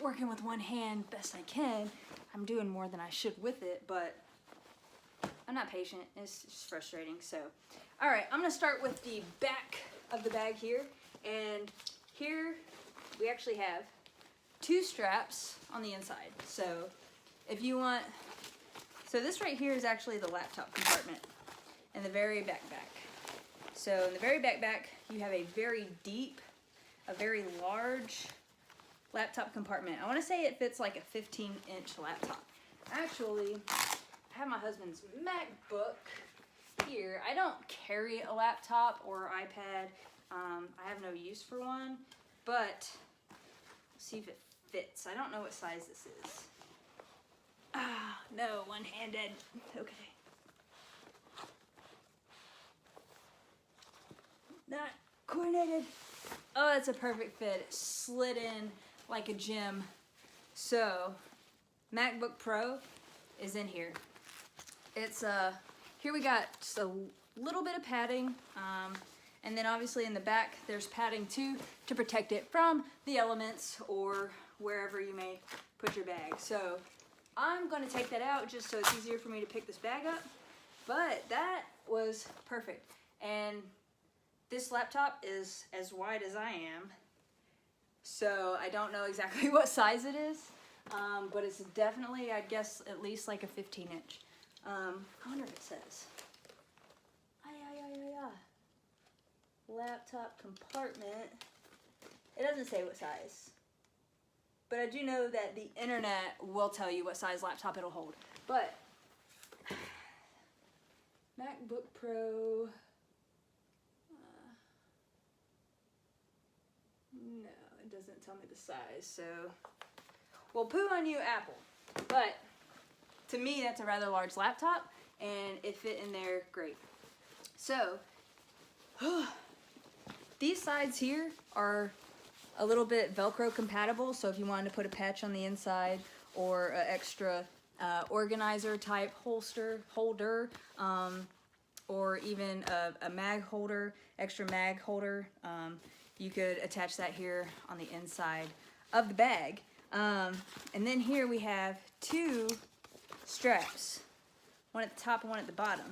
working with one hand best I can, I'm doing more than I should with it, but I'm not patient. It's just frustrating. So, all right, I'm gonna start with the back of the bag here. And here we actually have 2 straps on the inside. So if you want, so this right here is actually the laptop compartment in the very back. So in the very back, you have a very deep, a very large laptop compartment. I want to say it fits like a 15-inch laptop. Actually, I have my husband's MacBook here. I don't carry a laptop or iPad. I have no use for one, but let's see if it fits. I don't know what size this is. Ah, no, one-handed. Okay. Not coordinated. Oh, that's a perfect fit. It slid in like a gem. So, MacBook Pro is in here. It's here we got just a little bit of padding, and then obviously in the back there's padding too to protect it from the elements or wherever you may put your bag. So I'm going to take that out just so it's easier for me to pick this bag up, but that was perfect. And this laptop is as wide as I am, so I don't know exactly what size it is, but it's definitely, I'd guess, at least like a 15-inch. I wonder if it says. Laptop compartment. It doesn't say what size, but I do know that the internet will tell you what size laptop it'll hold. But MacBook Pro. No, it doesn't tell me the size, so well, poo on you, Apple. But to me, that's a rather large laptop, and it fit in there great. So these sides here are a little bit Velcro compatible, so if you wanted to put a patch on the inside or an extra organizer type holder, or even a mag holder, extra mag holder, you could attach that here on the inside of the bag. And then here we have 2 straps, one at the top and one at the bottom.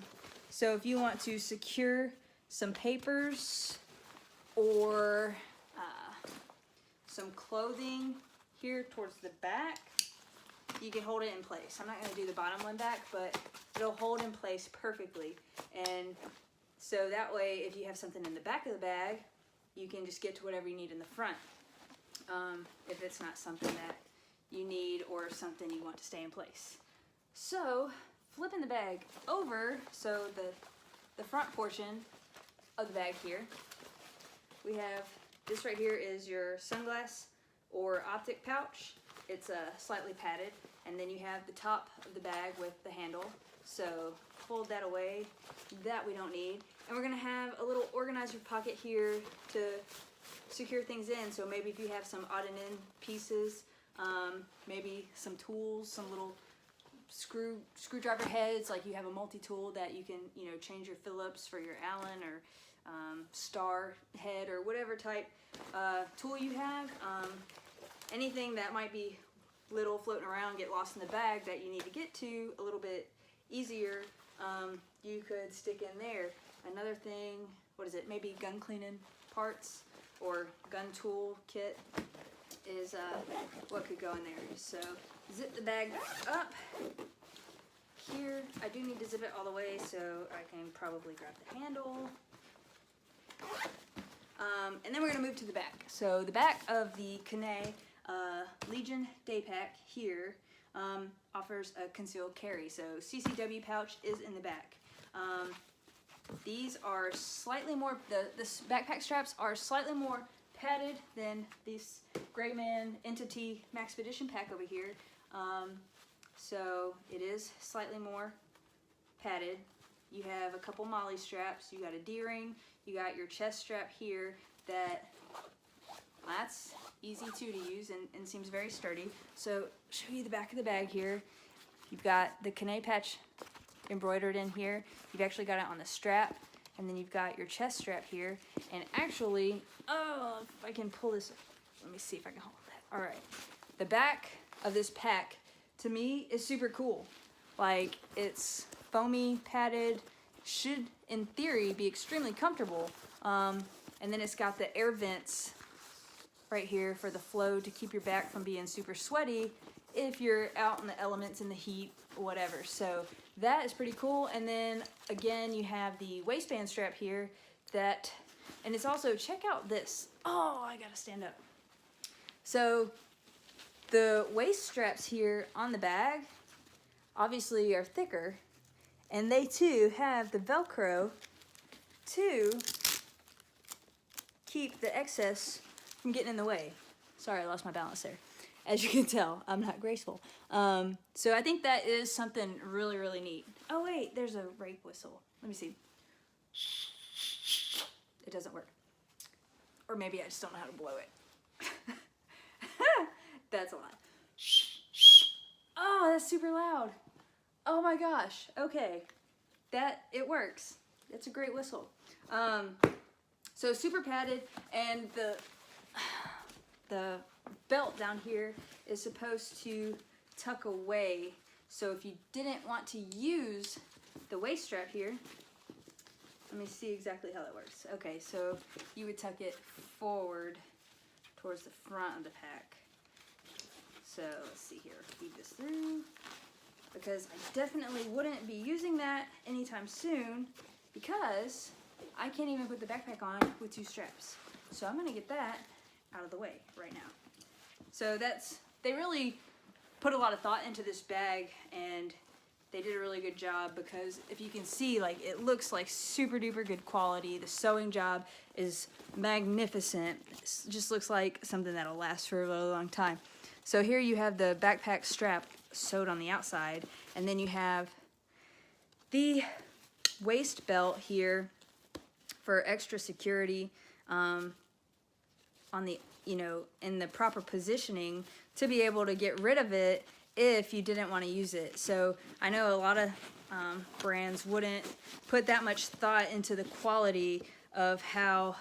So if you want to secure some papers or some clothing here towards the back, you can hold it in place. I'm not going to do the bottom one back, but it'll hold in place perfectly. And so that way, if you have something in the back of the bag, you can just get to whatever you need in the front, if it's not something that you need or something you want to stay in place. So flipping the bag over, so the front portion of the bag here, we have this right here is your sunglass or optic pouch. it's slightly padded, and then you have the top of the bag with the handle. So fold that away, that we don't need. And we're gonna have a little organizer pocket here to secure things in. So maybe if you have some odd and end pieces, maybe some tools, some little screwdriver heads, like you have a multi-tool that you can, you know, change your Phillips for your Allen or star head or whatever type tool you have. Anything that might be little floating around, get lost in the bag that you need to get to a little bit easier, you could stick in there. Another thing, what is it, maybe gun cleaning parts or gun tool kit is what could go in there. So zip the bag up here. I do need to zip it all the way, so I can probably grab the handle. And then we're going to move to the back. So the back of the Cannae Legion Day Pack here offers a concealed carry. So CCW pouch is in the back. These are slightly more, the backpack straps are slightly more padded than this Greyman Entity Maxpedition pack over here. So it is slightly more padded. You have a couple molly straps, you got a D-ring, you got your chest strap here that's easy too to use and seems very sturdy. So show you the back of the bag here. You've got the Kanae patch embroidered in here. You've actually got it on the strap, and then you've got your chest strap here. And actually, oh, if I can pull this, let me see if I can hold that. All right, the back of this pack to me is super cool. Like, it's foamy, padded, should in theory be extremely comfortable. And then it's got the air vents right here for the flow to keep your back from being super sweaty if you're out in the elements, in the heat, whatever. So that is pretty cool. And then again, you have the waistband strap here that, and it's also, check out this. Oh, I gotta stand up. So the waist straps here on the bag obviously are thicker, and they too have the Velcro to keep the excess from getting in the way. Sorry, I lost my balance there. As you can tell, I'm not graceful. So I think that is something really, really neat. Oh wait, there's a rape whistle. Let me see. It doesn't work. Or maybe I just don't know how to blow it. That's a lie. Oh, that's super loud. Oh my gosh. Okay. It works. It's a great whistle. So super padded, and the belt down here is supposed to tuck away. So if you didn't want to use the waist strap here, let me see exactly how that works. Okay, so you would tuck it forward towards the front of the pack. So let's see here, feed this through, because I definitely wouldn't be using that anytime soon because I can't even put the backpack on with two straps. So I'm gonna get that out of the way right now. So they really put a lot of thought into this bag, and they did a really good job, because if you can see, like, it looks like super duper good quality. The sewing job is magnificent. It just looks like something that'll last for a really long time. So here you have the backpack strap sewed on the outside, and then you have the waist belt here for extra security on the, you know, in the proper positioning to be able to get rid of it if you didn't want to use it. So I know a lot of brands wouldn't put that much thought into the quality of how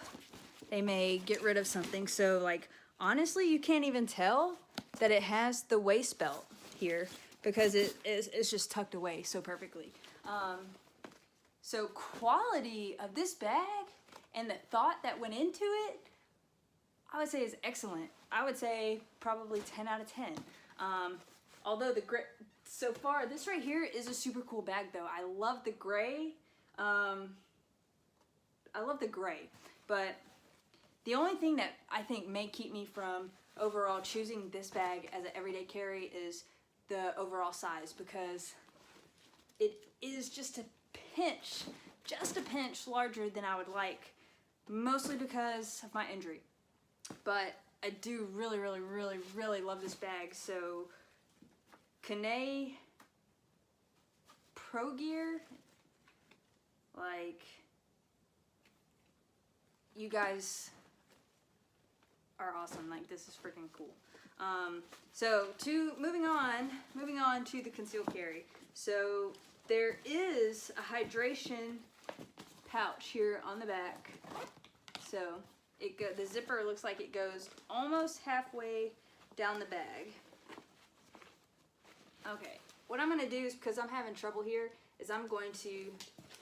they may get rid of something. So, like, honestly, you can't even tell that it has the waist belt here because it's just tucked away so perfectly. So quality of this bag and the thought that went into it, I would say is excellent. I would say probably 10 out of 10. Although so far, this right here is a super cool bag though. I love the gray. But the only thing that I think may keep me from overall choosing this bag as an everyday carry is the overall size, because it is just a pinch larger than I would like, mostly because of my injury. But I do really, really, really, really love this bag. So Kanae Pro Gear, like, you guys are awesome. Like, this is freaking cool. So moving on to the concealed carry. So there is a hydration pouch here on the back. So the zipper looks like it goes almost halfway down the bag. Okay, what I'm gonna do is, because I'm having trouble here, is I'm going to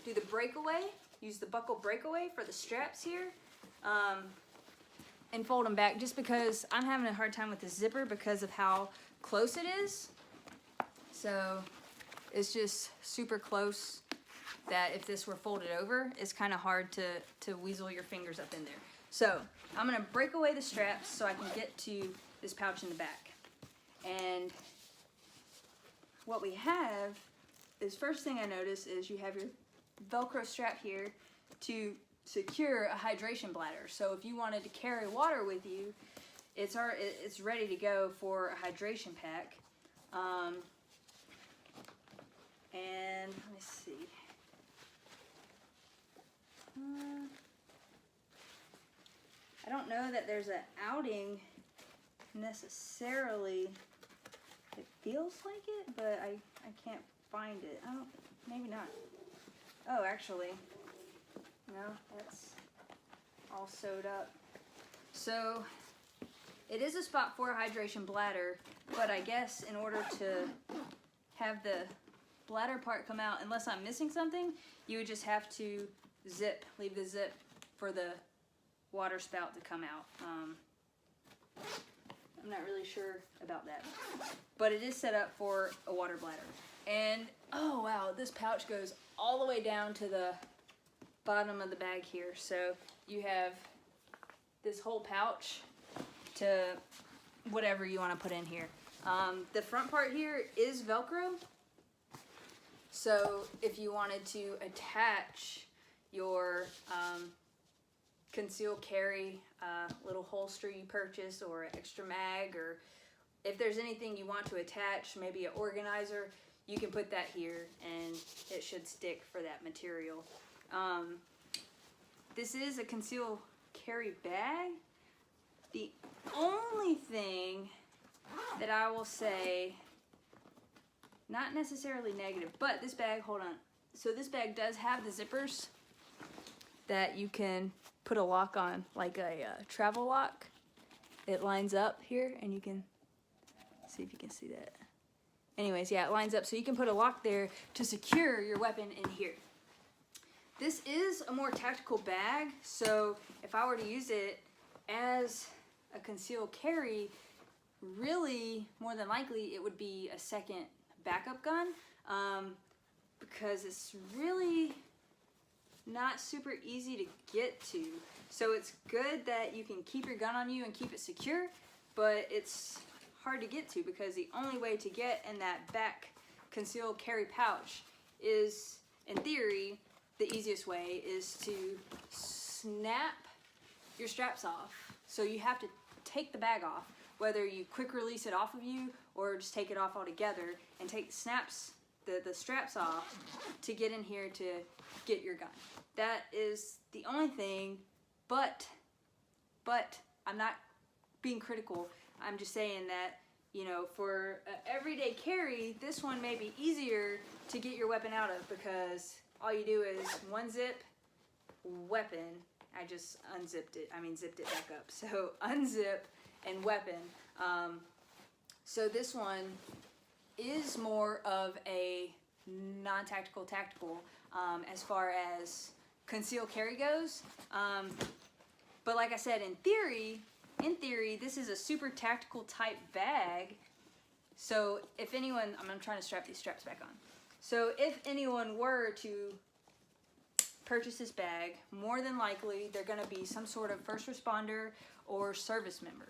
do the breakaway, use the buckle breakaway for the straps here, and fold them back, just because I'm having a hard time with the zipper because of how close it is. So it's just super close that if this were folded over, it's kind of hard to weasel your fingers up in there. So I'm gonna break away the straps so I can get to this pouch in the back. And what we have is, first thing I notice is you have your Velcro strap here to secure a hydration bladder. So if you wanted to carry water with you, it's ready to go for a hydration pack. And let me see. I don't know that there's an outing necessarily. It feels like it, but I can't find it. I don't, maybe not. Oh, actually, no, that's all sewed up. So it is a spot for a hydration bladder, but I guess in order to have the bladder part come out, unless I'm missing something, you would just have to leave the zip for the water spout to come out. I'm not really sure about that, but it is set up for a water bladder. And oh wow, this pouch goes all the way down to the bottom of the bag here. So you have this whole pouch to whatever you want to put in here. The front part here is Velcro. So if you wanted to attach your concealed carry little holster you purchase, or an extra mag, or if there's anything you want to attach, maybe an organizer, you can put that here and it should stick for that material. This is a concealed carry bag. The only thing that I will say, not necessarily negative, but this bag, hold on. So this bag does have the zippers that you can put a lock on, like a travel lock. It lines up here, and you can see if you can see that. Anyways, yeah, it lines up, so you can put a lock there to secure your weapon in here. This is a more tactical bag, so if I were to use it as a concealed carry, really, more than likely, it would be a second backup gun, because it's really not super easy to get to. So it's good that you can keep your gun on you and keep it secure, but it's hard to get to, because the only way to get in that back concealed carry pouch is, in theory, the easiest way is to snap your straps off. So you have to take the bag off, whether you quick release it off of you or just take it off altogether, and take the straps off to get in here to get your gun. That is the only thing, but I'm not being critical. I'm just saying that, you know, for everyday carry, this one may be easier to get your weapon out of, because all you do is one zip, weapon. I just zipped it back up. So unzip and weapon. So this one is more of a non-tactical tactical as far as concealed carry goes. But like I said, in theory, this is a super tactical type bag. So if anyone, I'm trying to strap these straps back on. So if anyone were to purchase this bag, more than likely they're going to be some sort of first responder or service member.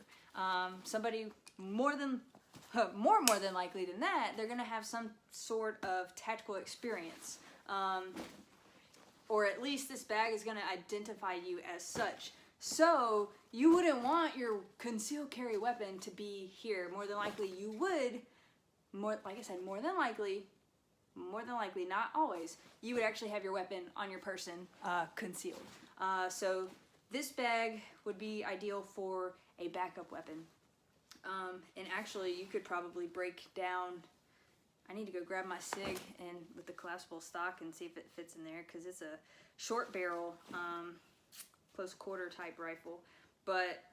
Somebody more than likely than that, they're going to have some sort of tactical experience. Or at least this bag is going to identify you as such. So you wouldn't want your concealed carry weapon to be here. More than likely you would, like I said, more than likely, not always, you would actually have your weapon on your person concealed. So this bag would be ideal for a backup weapon. And actually you could probably break down, I need to go grab my SIG and with the collapsible stock and see if it fits in there, because it's a short barrel, close quarter type rifle, but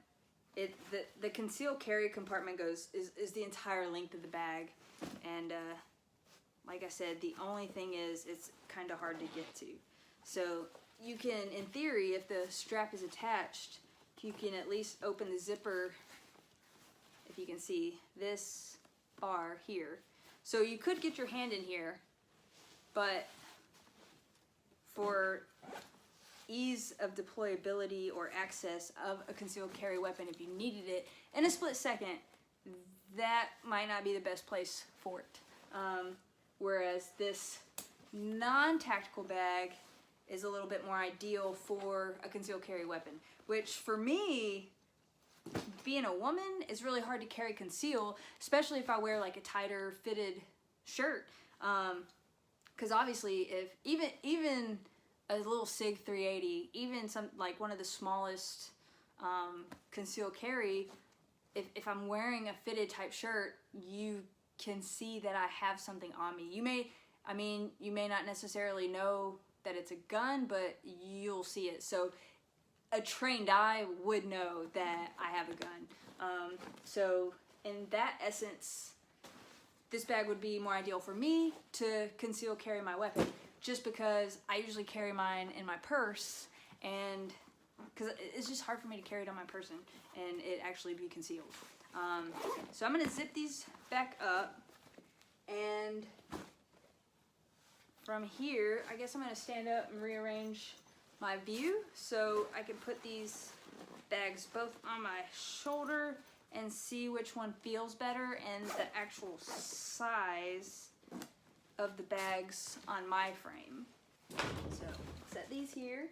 the concealed carry compartment is the entire length of the bag, and like I said, the only thing is it's kind of hard to get to. So you can, in theory, if the strap is attached, you can at least open the zipper, if you can see this bar here. So you could get your hand in here, but for ease of deployability or access of a concealed carry weapon, if you needed it in a split second, that might not be the best place for it. Whereas this non-tactical bag is a little bit more ideal for a concealed carry weapon, which for me, being a woman, is really hard to carry conceal, especially if I wear like a tighter fitted shirt. Because obviously, if even a little SIG 380, even some like one of the smallest concealed carry, if I'm wearing a fitted type shirt, you can see that I have something on me. You may not necessarily know that it's a gun, but you'll see it. So a trained eye would know that I have a gun. So in that essence, this bag would be more ideal for me to conceal carry my weapon, just because I usually carry mine in my purse, and because it's just hard for me to carry it on my person and it actually be concealed. So I'm gonna zip these back up, and from here, I guess I'm gonna stand up and rearrange my view so I can put these bags both on my shoulder and see which one feels better and the actual size of the bags on my frame. So set these here.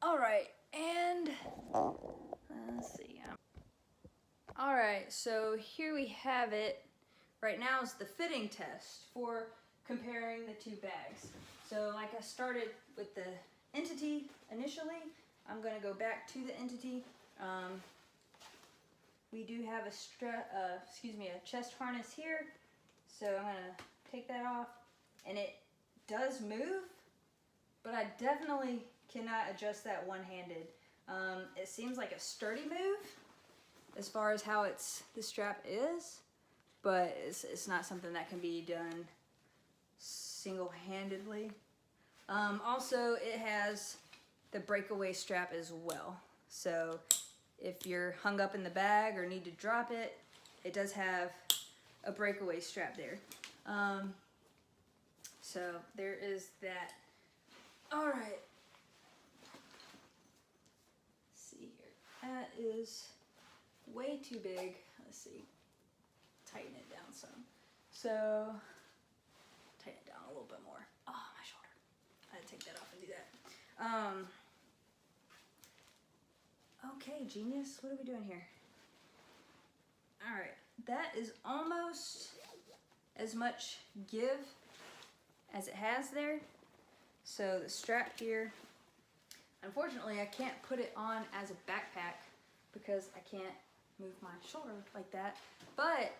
All right, and let's see. All right, so here we have it. Right now is the fitting test for comparing the two bags. So like I started with the entity initially, I'm gonna go back to the entity. We do have a chest harness here. So I'm gonna take that off, and it does move, but I definitely cannot adjust that one-handed. It seems like a sturdy move as far as how the strap is, but it's not something that can be done single-handedly. Also, it has the breakaway strap as well. So if you're hung up in the bag or need to drop it, it does have a breakaway strap there. So there is that. All right. Let's see here. That is way too big. Let's see. Tighten it down some. So tighten it down a little bit more. Oh, my shoulder. I had to take that off and do that. Okay, genius. What are we doing here? All right. That is almost as much give as it has there. So the strap here, unfortunately I can't put it on as a backpack because I can't move my shoulder like that, but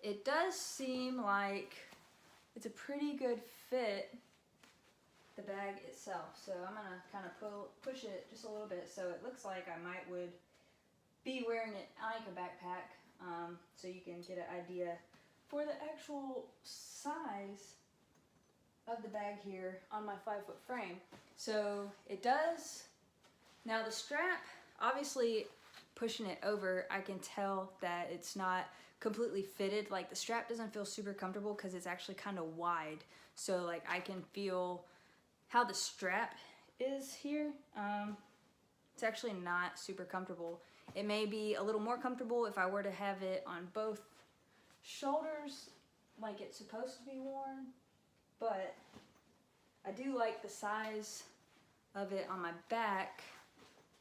it does seem like it's a pretty good fit, the bag itself. So I'm gonna kind of push it just a little bit so it looks like I would be wearing it like a backpack, so you can get an idea for the actual size of the bag here on my 5-foot frame. So it does. Now the strap, obviously pushing it over, I can tell that it's not completely fitted. Like the strap doesn't feel super comfortable because it's actually kind of wide. So like I can feel how the strap is here. It's actually not super comfortable. It may be a little more comfortable if I were to have it on both shoulders like it's supposed to be worn, but I do like the size of it on my back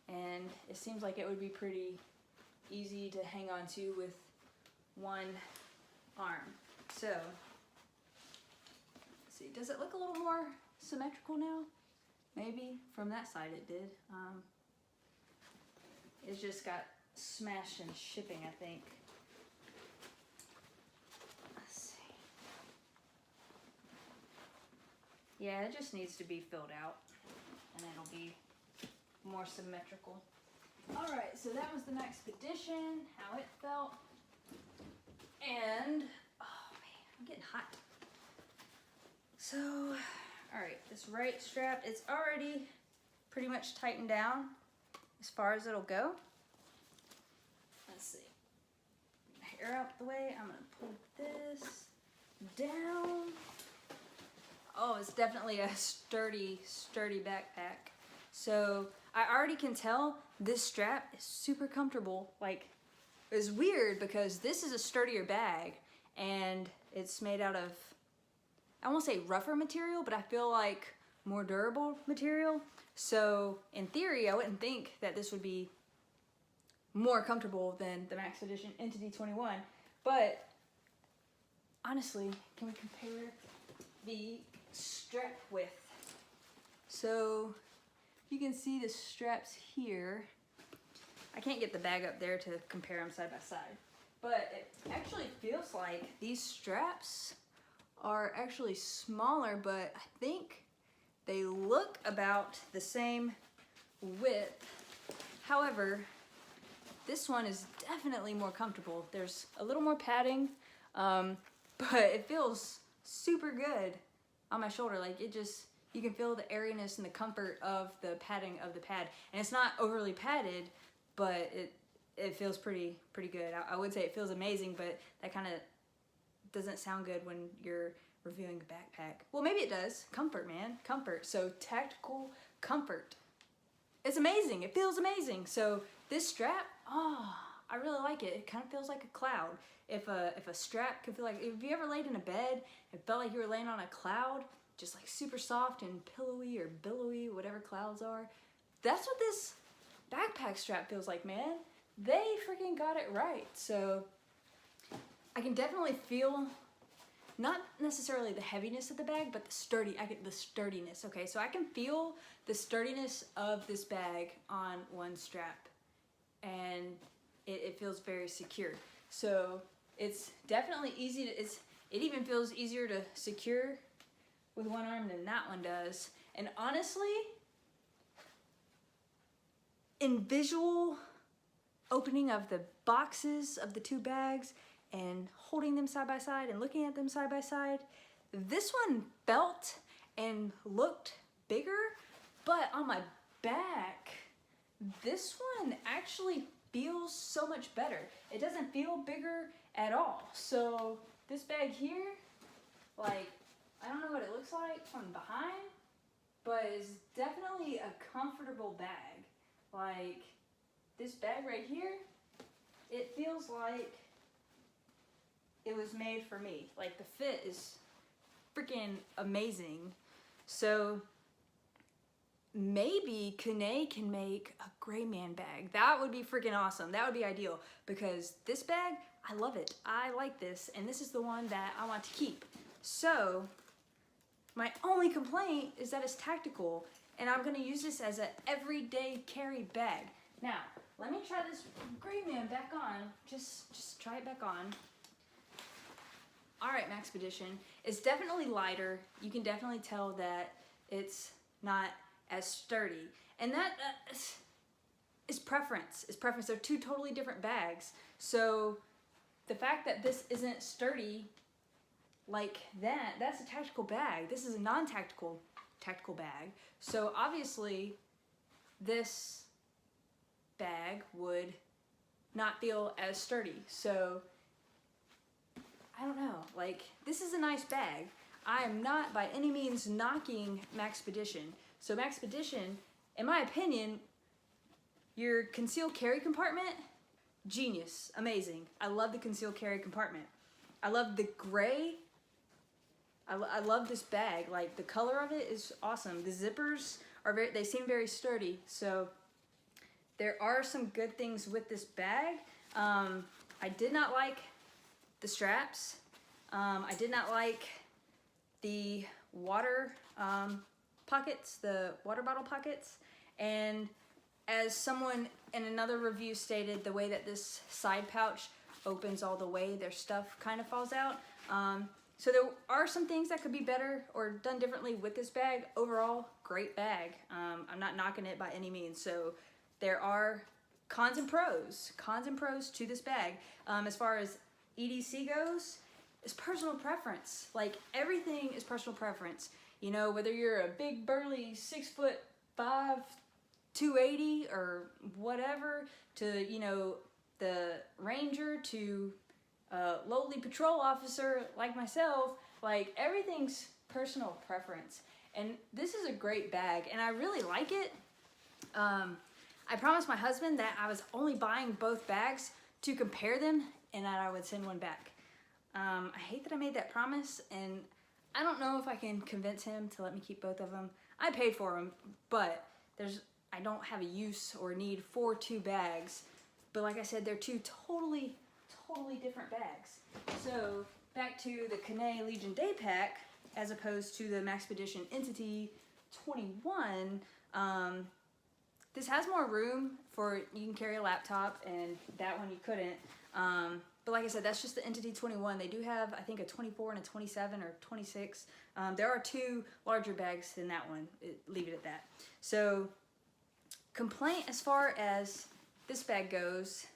and it seems like it would be pretty easy to hang on to with one arm. So, let's see, does it look a little more symmetrical now? Maybe from that side it did. It just got smashed in shipping, I think. Let's see. Yeah, it just needs to be filled out, and it'll be more symmetrical. All right, so that was the Maxpedition, how it felt. And, oh man, I'm getting hot. So, all right, this right strap, it's already pretty much tightened down as far as it'll go. Let's see. Hair out the way, I'm gonna pull this down. Oh, it's definitely a sturdy backpack. So I already can tell this strap is super comfortable. Like, it's weird because this is a sturdier bag and it's made out of, I won't say rougher material, but I feel like more durable material. So in theory, I wouldn't think that this would be more comfortable than the Maxpedition Entity 21. But honestly, can we compare the strap width? So you can see the straps here. I can't get the bag up there to compare them side by side, but it actually feels like these straps are actually smaller, but I think they look about the same width. However, this one is definitely more comfortable. There's a little more padding, but it feels super good on my shoulder. Like, it just, you can feel the airiness and the comfort of the padding of the pad. And it's not overly padded, but it feels pretty good. I would say it feels amazing, but that kind of doesn't sound good when you're reviewing a backpack. Well, maybe it does. Comfort, man. Comfort. So tactical comfort. It's amazing. It feels amazing. So this strap, oh, I really like it. It kind of feels like a cloud. If a strap could feel like, if you ever laid in a bed, it felt like you were laying on a cloud, just like super soft and pillowy or billowy, whatever clouds are. That's what this backpack strap feels like, man. They freaking got it right. So I can definitely feel, not necessarily the heaviness of the bag, but the sturdiness. Okay, so I can feel the sturdiness of this bag on one strap, and it feels very secure. So it's definitely easy to, it even feels easier to secure with one arm than that one does. And honestly, in visual opening of the boxes of the two bags and holding them side by side and looking at them side by side, this one felt and looked bigger, but on my back, this one actually feels so much better. It doesn't feel bigger at all. So this bag here, like, I don't know what it looks like from behind, but it's definitely a comfortable bag. Like, this bag right here, it feels like it was made for me. Like, the fit is freaking amazing. So maybe Kanae can make a gray man bag. That would be freaking awesome. That would be ideal, because this bag, I love it. I like this, and this is the one that I want to keep. So my only complaint is that it's tactical, and I'm gonna use this as an everyday carry bag. Now, let me try this gray man back on. Just try it back on. All right, Maxpedition. It's definitely lighter. You can definitely tell that it's not as sturdy. And that is preference. It's preference. They're two totally different bags. So the fact that this isn't sturdy like that, that's a tactical bag. This is a non-tactical bag. So obviously this bag would not feel as sturdy. So I don't know, like, this is a nice bag. I am not by any means knocking Maxpedition. So Maxpedition, in my opinion, your concealed carry compartment, genius, amazing. I love the concealed carry compartment. I love the gray. I love this bag. Like, the color of it is awesome. The zippers are they seem very sturdy. So there are some good things with this bag. I did not like the straps. I did not like the water pockets, the water bottle pockets. And as someone in another review stated, the way that this side pouch opens all the way, their stuff kind of falls out. So there are some things that could be better or done differently with this bag. Overall, great bag. I'm not knocking it by any means. So there are cons and pros to this bag. As far as EDC goes, it's personal preference. Like, everything is personal preference. You know, whether you're a big burly 6'5", 280 or whatever, to, you know, the ranger, to a lowly patrol officer like myself, like, everything's personal preference. And this is a great bag, and I really like it. I promised my husband that I was only buying both bags to compare them and that I would send one back. I hate that I made that promise, and I don't know if I can convince him to let me keep both of them. I paid for them, but I don't have a use or need for two bags. But like I said, they're two totally different bags. So back to the Cannae Legion Day Pack, as opposed to the Maxpedition Entity 21, this has more room for, you can carry a laptop, and that one you couldn't. But like I said, that's just the Entity 21. They do have, I think, a 24 and a 27 or 26. There are two larger bags than that one. Leave it at that. So, complaint as far as this bag goes,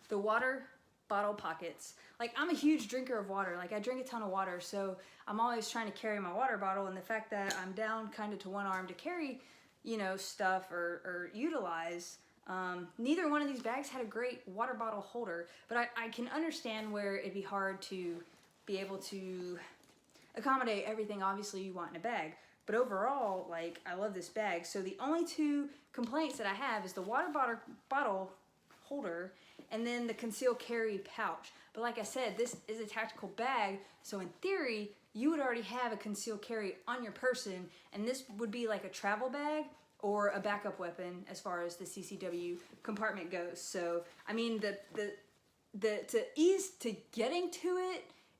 the water bottle pockets. Like, I'm a huge drinker of water. Like, I drink a ton of water, so I'm always trying to carry my water bottle, and the fact that I'm down kind of to one arm to carry, you know, stuff or utilize, neither one of these bags had a great water bottle holder, but I can understand where it'd be hard to be able to accommodate everything obviously you want in a bag. But overall, like, I love this bag. So the only two complaints that I have is the water bottle holder and then the concealed carry pouch. But like I said, this is a tactical bag, so in theory, you would already have a concealed carry on your person, and this would be like a travel bag or a backup weapon as far as the CCW compartment goes. So, I mean, the ease to getting to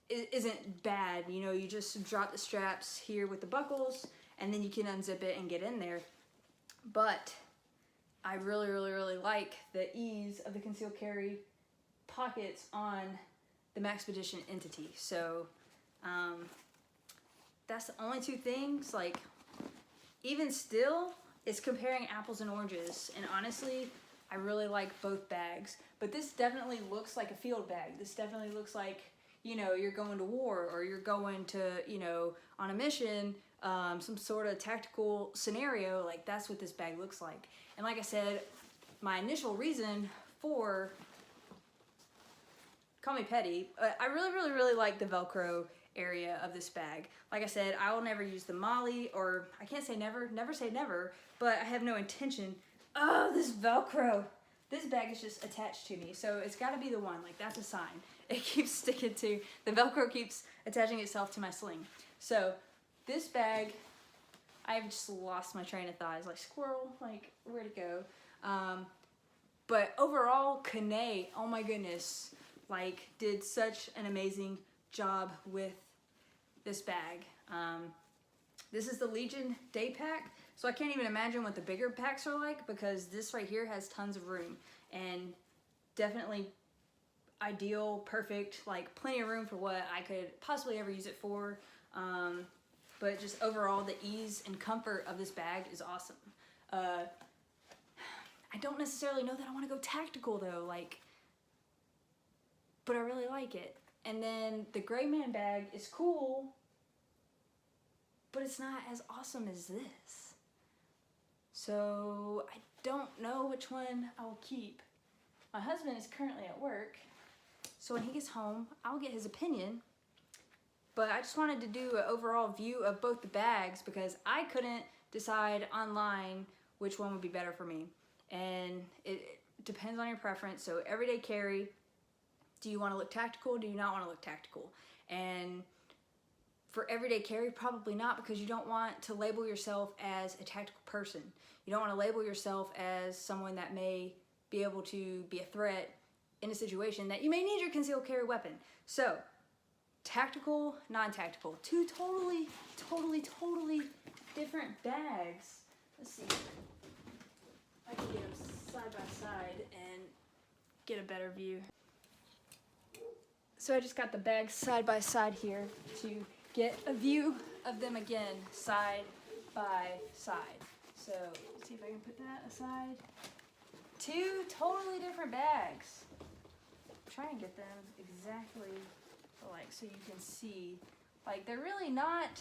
it isn't bad. You know, you just drop the straps here with the buckles, and then you can unzip it and get in there. But I really like the ease of the concealed carry pockets on the Maxpedition Entity. So, that's the only two things. Like, even still, it's comparing apples and oranges, and honestly, I really like both bags. But this definitely looks like a field bag. This definitely looks like, you know, you're going to war, or you're going to, you know, on a mission, some sort of tactical scenario. Like, that's what this bag looks like. And like I said, my initial reason for, call me petty, I really like the Velcro area of this bag. Like I said, I will never use the Molly, or I can't say never say never, but I have no intention. Oh, this Velcro. This bag is just attached to me, so it's got to be the one. Like, that's a sign. It keeps sticking to, the Velcro keeps attaching itself to my sling. So, this bag, I've just lost my train of thought. It's like, squirrel, like, where'd it go? But overall, Kanae, oh my goodness, like, did such an amazing job with this bag. This is the Legion Day Pack, so I can't even imagine what the bigger packs are like, because this right here has tons of room, and definitely ideal, perfect, like, plenty of room for what I could possibly ever use it for. But just overall, the ease and comfort of this bag is awesome. I don't necessarily know that I want to go tactical though, like, but I really like it. And then the Gray Man bag is cool, but it's not as awesome as this. So I don't know which one I will keep. My husband is currently at work, so when he gets home, I'll get his opinion. But I just wanted to do an overall view of both the bags, because I couldn't decide online which one would be better for me. And it depends on your preference. So everyday carry, do you want to look tactical? Do you not want to look tactical? And For everyday carry, probably not, because you don't want to label yourself as a tactical person. You don't want to label yourself as someone that may be able to be a threat in a situation that you may need your concealed carry weapon. So, tactical, non-tactical, two totally different bags. Let's see. I can get them side by side and get a better view. So I just got the bags side by side here to get a view of them again, side by side. So let's see if I can put that aside. Two totally different bags. Try and get them exactly alike so you can see. Like, they're really not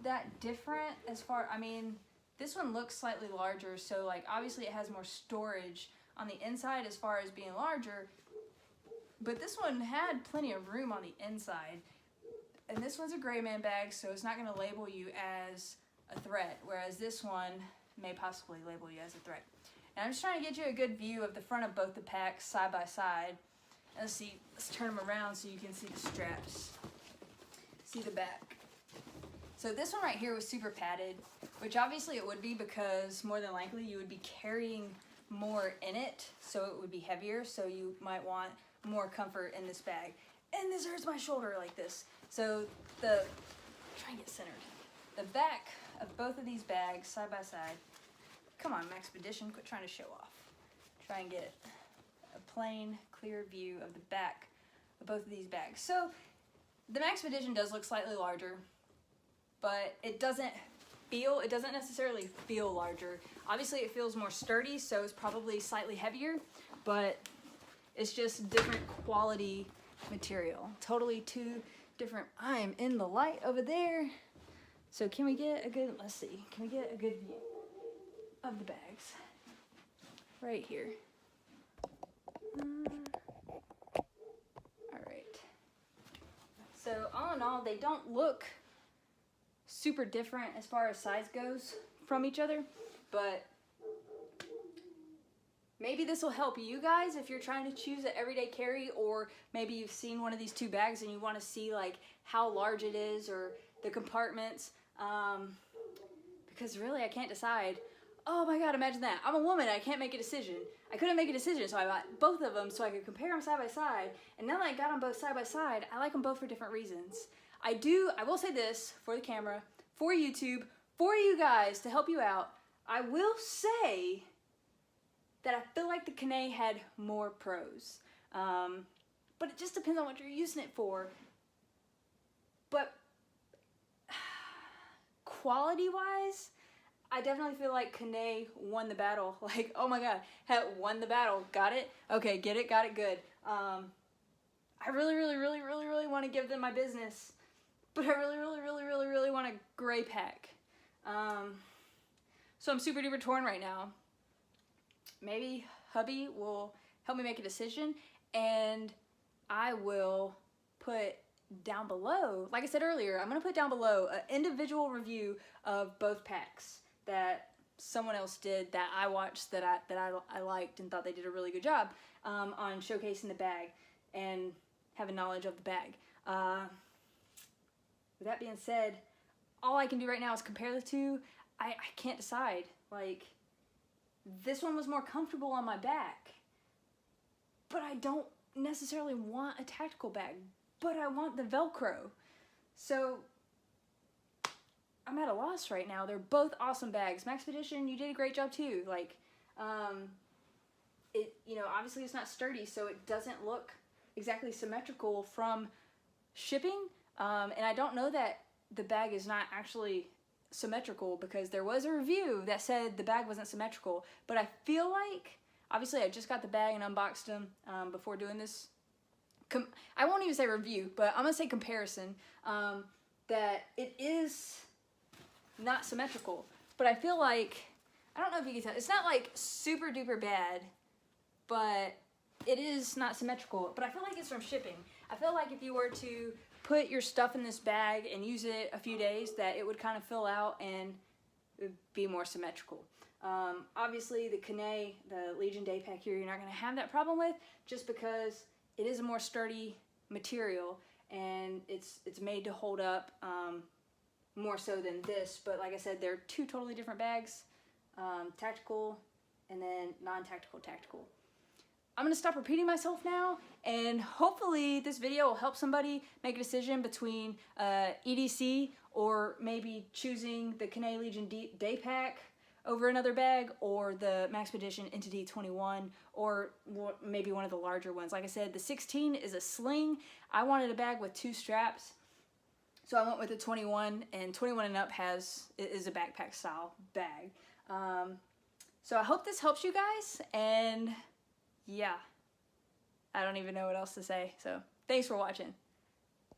that different as far, I mean, this one looks slightly larger, so like obviously it has more storage on the inside as far as being larger, but this one had plenty of room on the inside. And this one's a gray man bag, so it's not going to label you as a threat, whereas this one may possibly label you as a threat. And I'm just trying to get you a good view of the front of both the packs side by side. And let's turn them around so you can see the straps. See the back. So this one right here was super padded, which obviously it would be because more than likely you would be carrying more in it, so it would be heavier, so you might want more comfort in this bag. And this hurts my shoulder like this. So try and get centered. The back of both of these bags side by side. Come on, Maxpedition, quit trying to show off. Try and get a plain, clear view of the back of both of these bags. So the Maxpedition does look slightly larger, but it doesn't necessarily feel larger. Obviously it feels more sturdy, so it's probably slightly heavier, but it's just different quality material. Totally two different. I'm in the light over there. So can we get a good, let's see, can we get a good view of the bags? Right here. All right. So all in all, they don't look super different as far as size goes from each other, but maybe this will help you guys if you're trying to choose an everyday carry, or maybe you've seen one of these two bags and you want to see like how large it is or the compartments, because really I can't decide. Oh my god, imagine that. I'm a woman, I can't make a decision. I couldn't make a decision, so I bought both of them so I could compare them side by side, and now that I got them both side by side, I like them both for different reasons. I will say this for the camera, for YouTube, for you guys, to help you out, I will say that I feel like the Kanae had more pros. But it just depends on what you're using it for. But quality-wise, I definitely feel like Kanae won the battle. Like, oh my god, won the battle. Got it? Okay, get it, got it, good. I really want to give them my business. But I really want a gray pack. So I'm super duper torn right now. Maybe hubby will help me make a decision, and I will put down below, like I said earlier, I'm going to put down below an individual review of both packs that someone else did that I watched that I liked and thought they did a really good job on showcasing the bag and having knowledge of the bag. With that being said, all I can do right now is compare the two. I can't decide. Like, this one was more comfortable on my back, but I don't necessarily want a tactical bag, but I want the Velcro. So I'm at a loss right now. They're both awesome bags. Maxpedition, you did a great job too. Like, obviously it's not sturdy, so it doesn't look exactly symmetrical from shipping. And I don't know that the bag is not actually symmetrical, because there was a review that said the bag wasn't symmetrical, but I feel like, obviously I just got the bag and unboxed them before doing this, I won't even say review, but I'm gonna say comparison, that it is not symmetrical, but I feel like, I don't know if you can tell, it's not like super duper bad, but it is not symmetrical, but I feel like it's from shipping. I feel like if you were to put your stuff in this bag and use it a few days, that it would kind of fill out and it would be more symmetrical. Obviously the Cannae, the Legion Day Pack here, you're not going to have that problem with, just because it is a more sturdy material, and it's made to hold up more so than this. But like I said, they're two totally different bags, tactical and then non-tactical tactical. I'm gonna stop repeating myself now, and hopefully this video will help somebody make a decision between EDC or maybe choosing the Cannae Legion Day Pack over another bag, or the Maxpedition Entity 21, or maybe one of the larger ones. Like I said, the 16 is a sling. I wanted a bag with 2 straps, so I went with the 21, and 21 and up is a backpack style bag. So I hope this helps you guys, and yeah, I don't even know what else to say. So thanks for watching.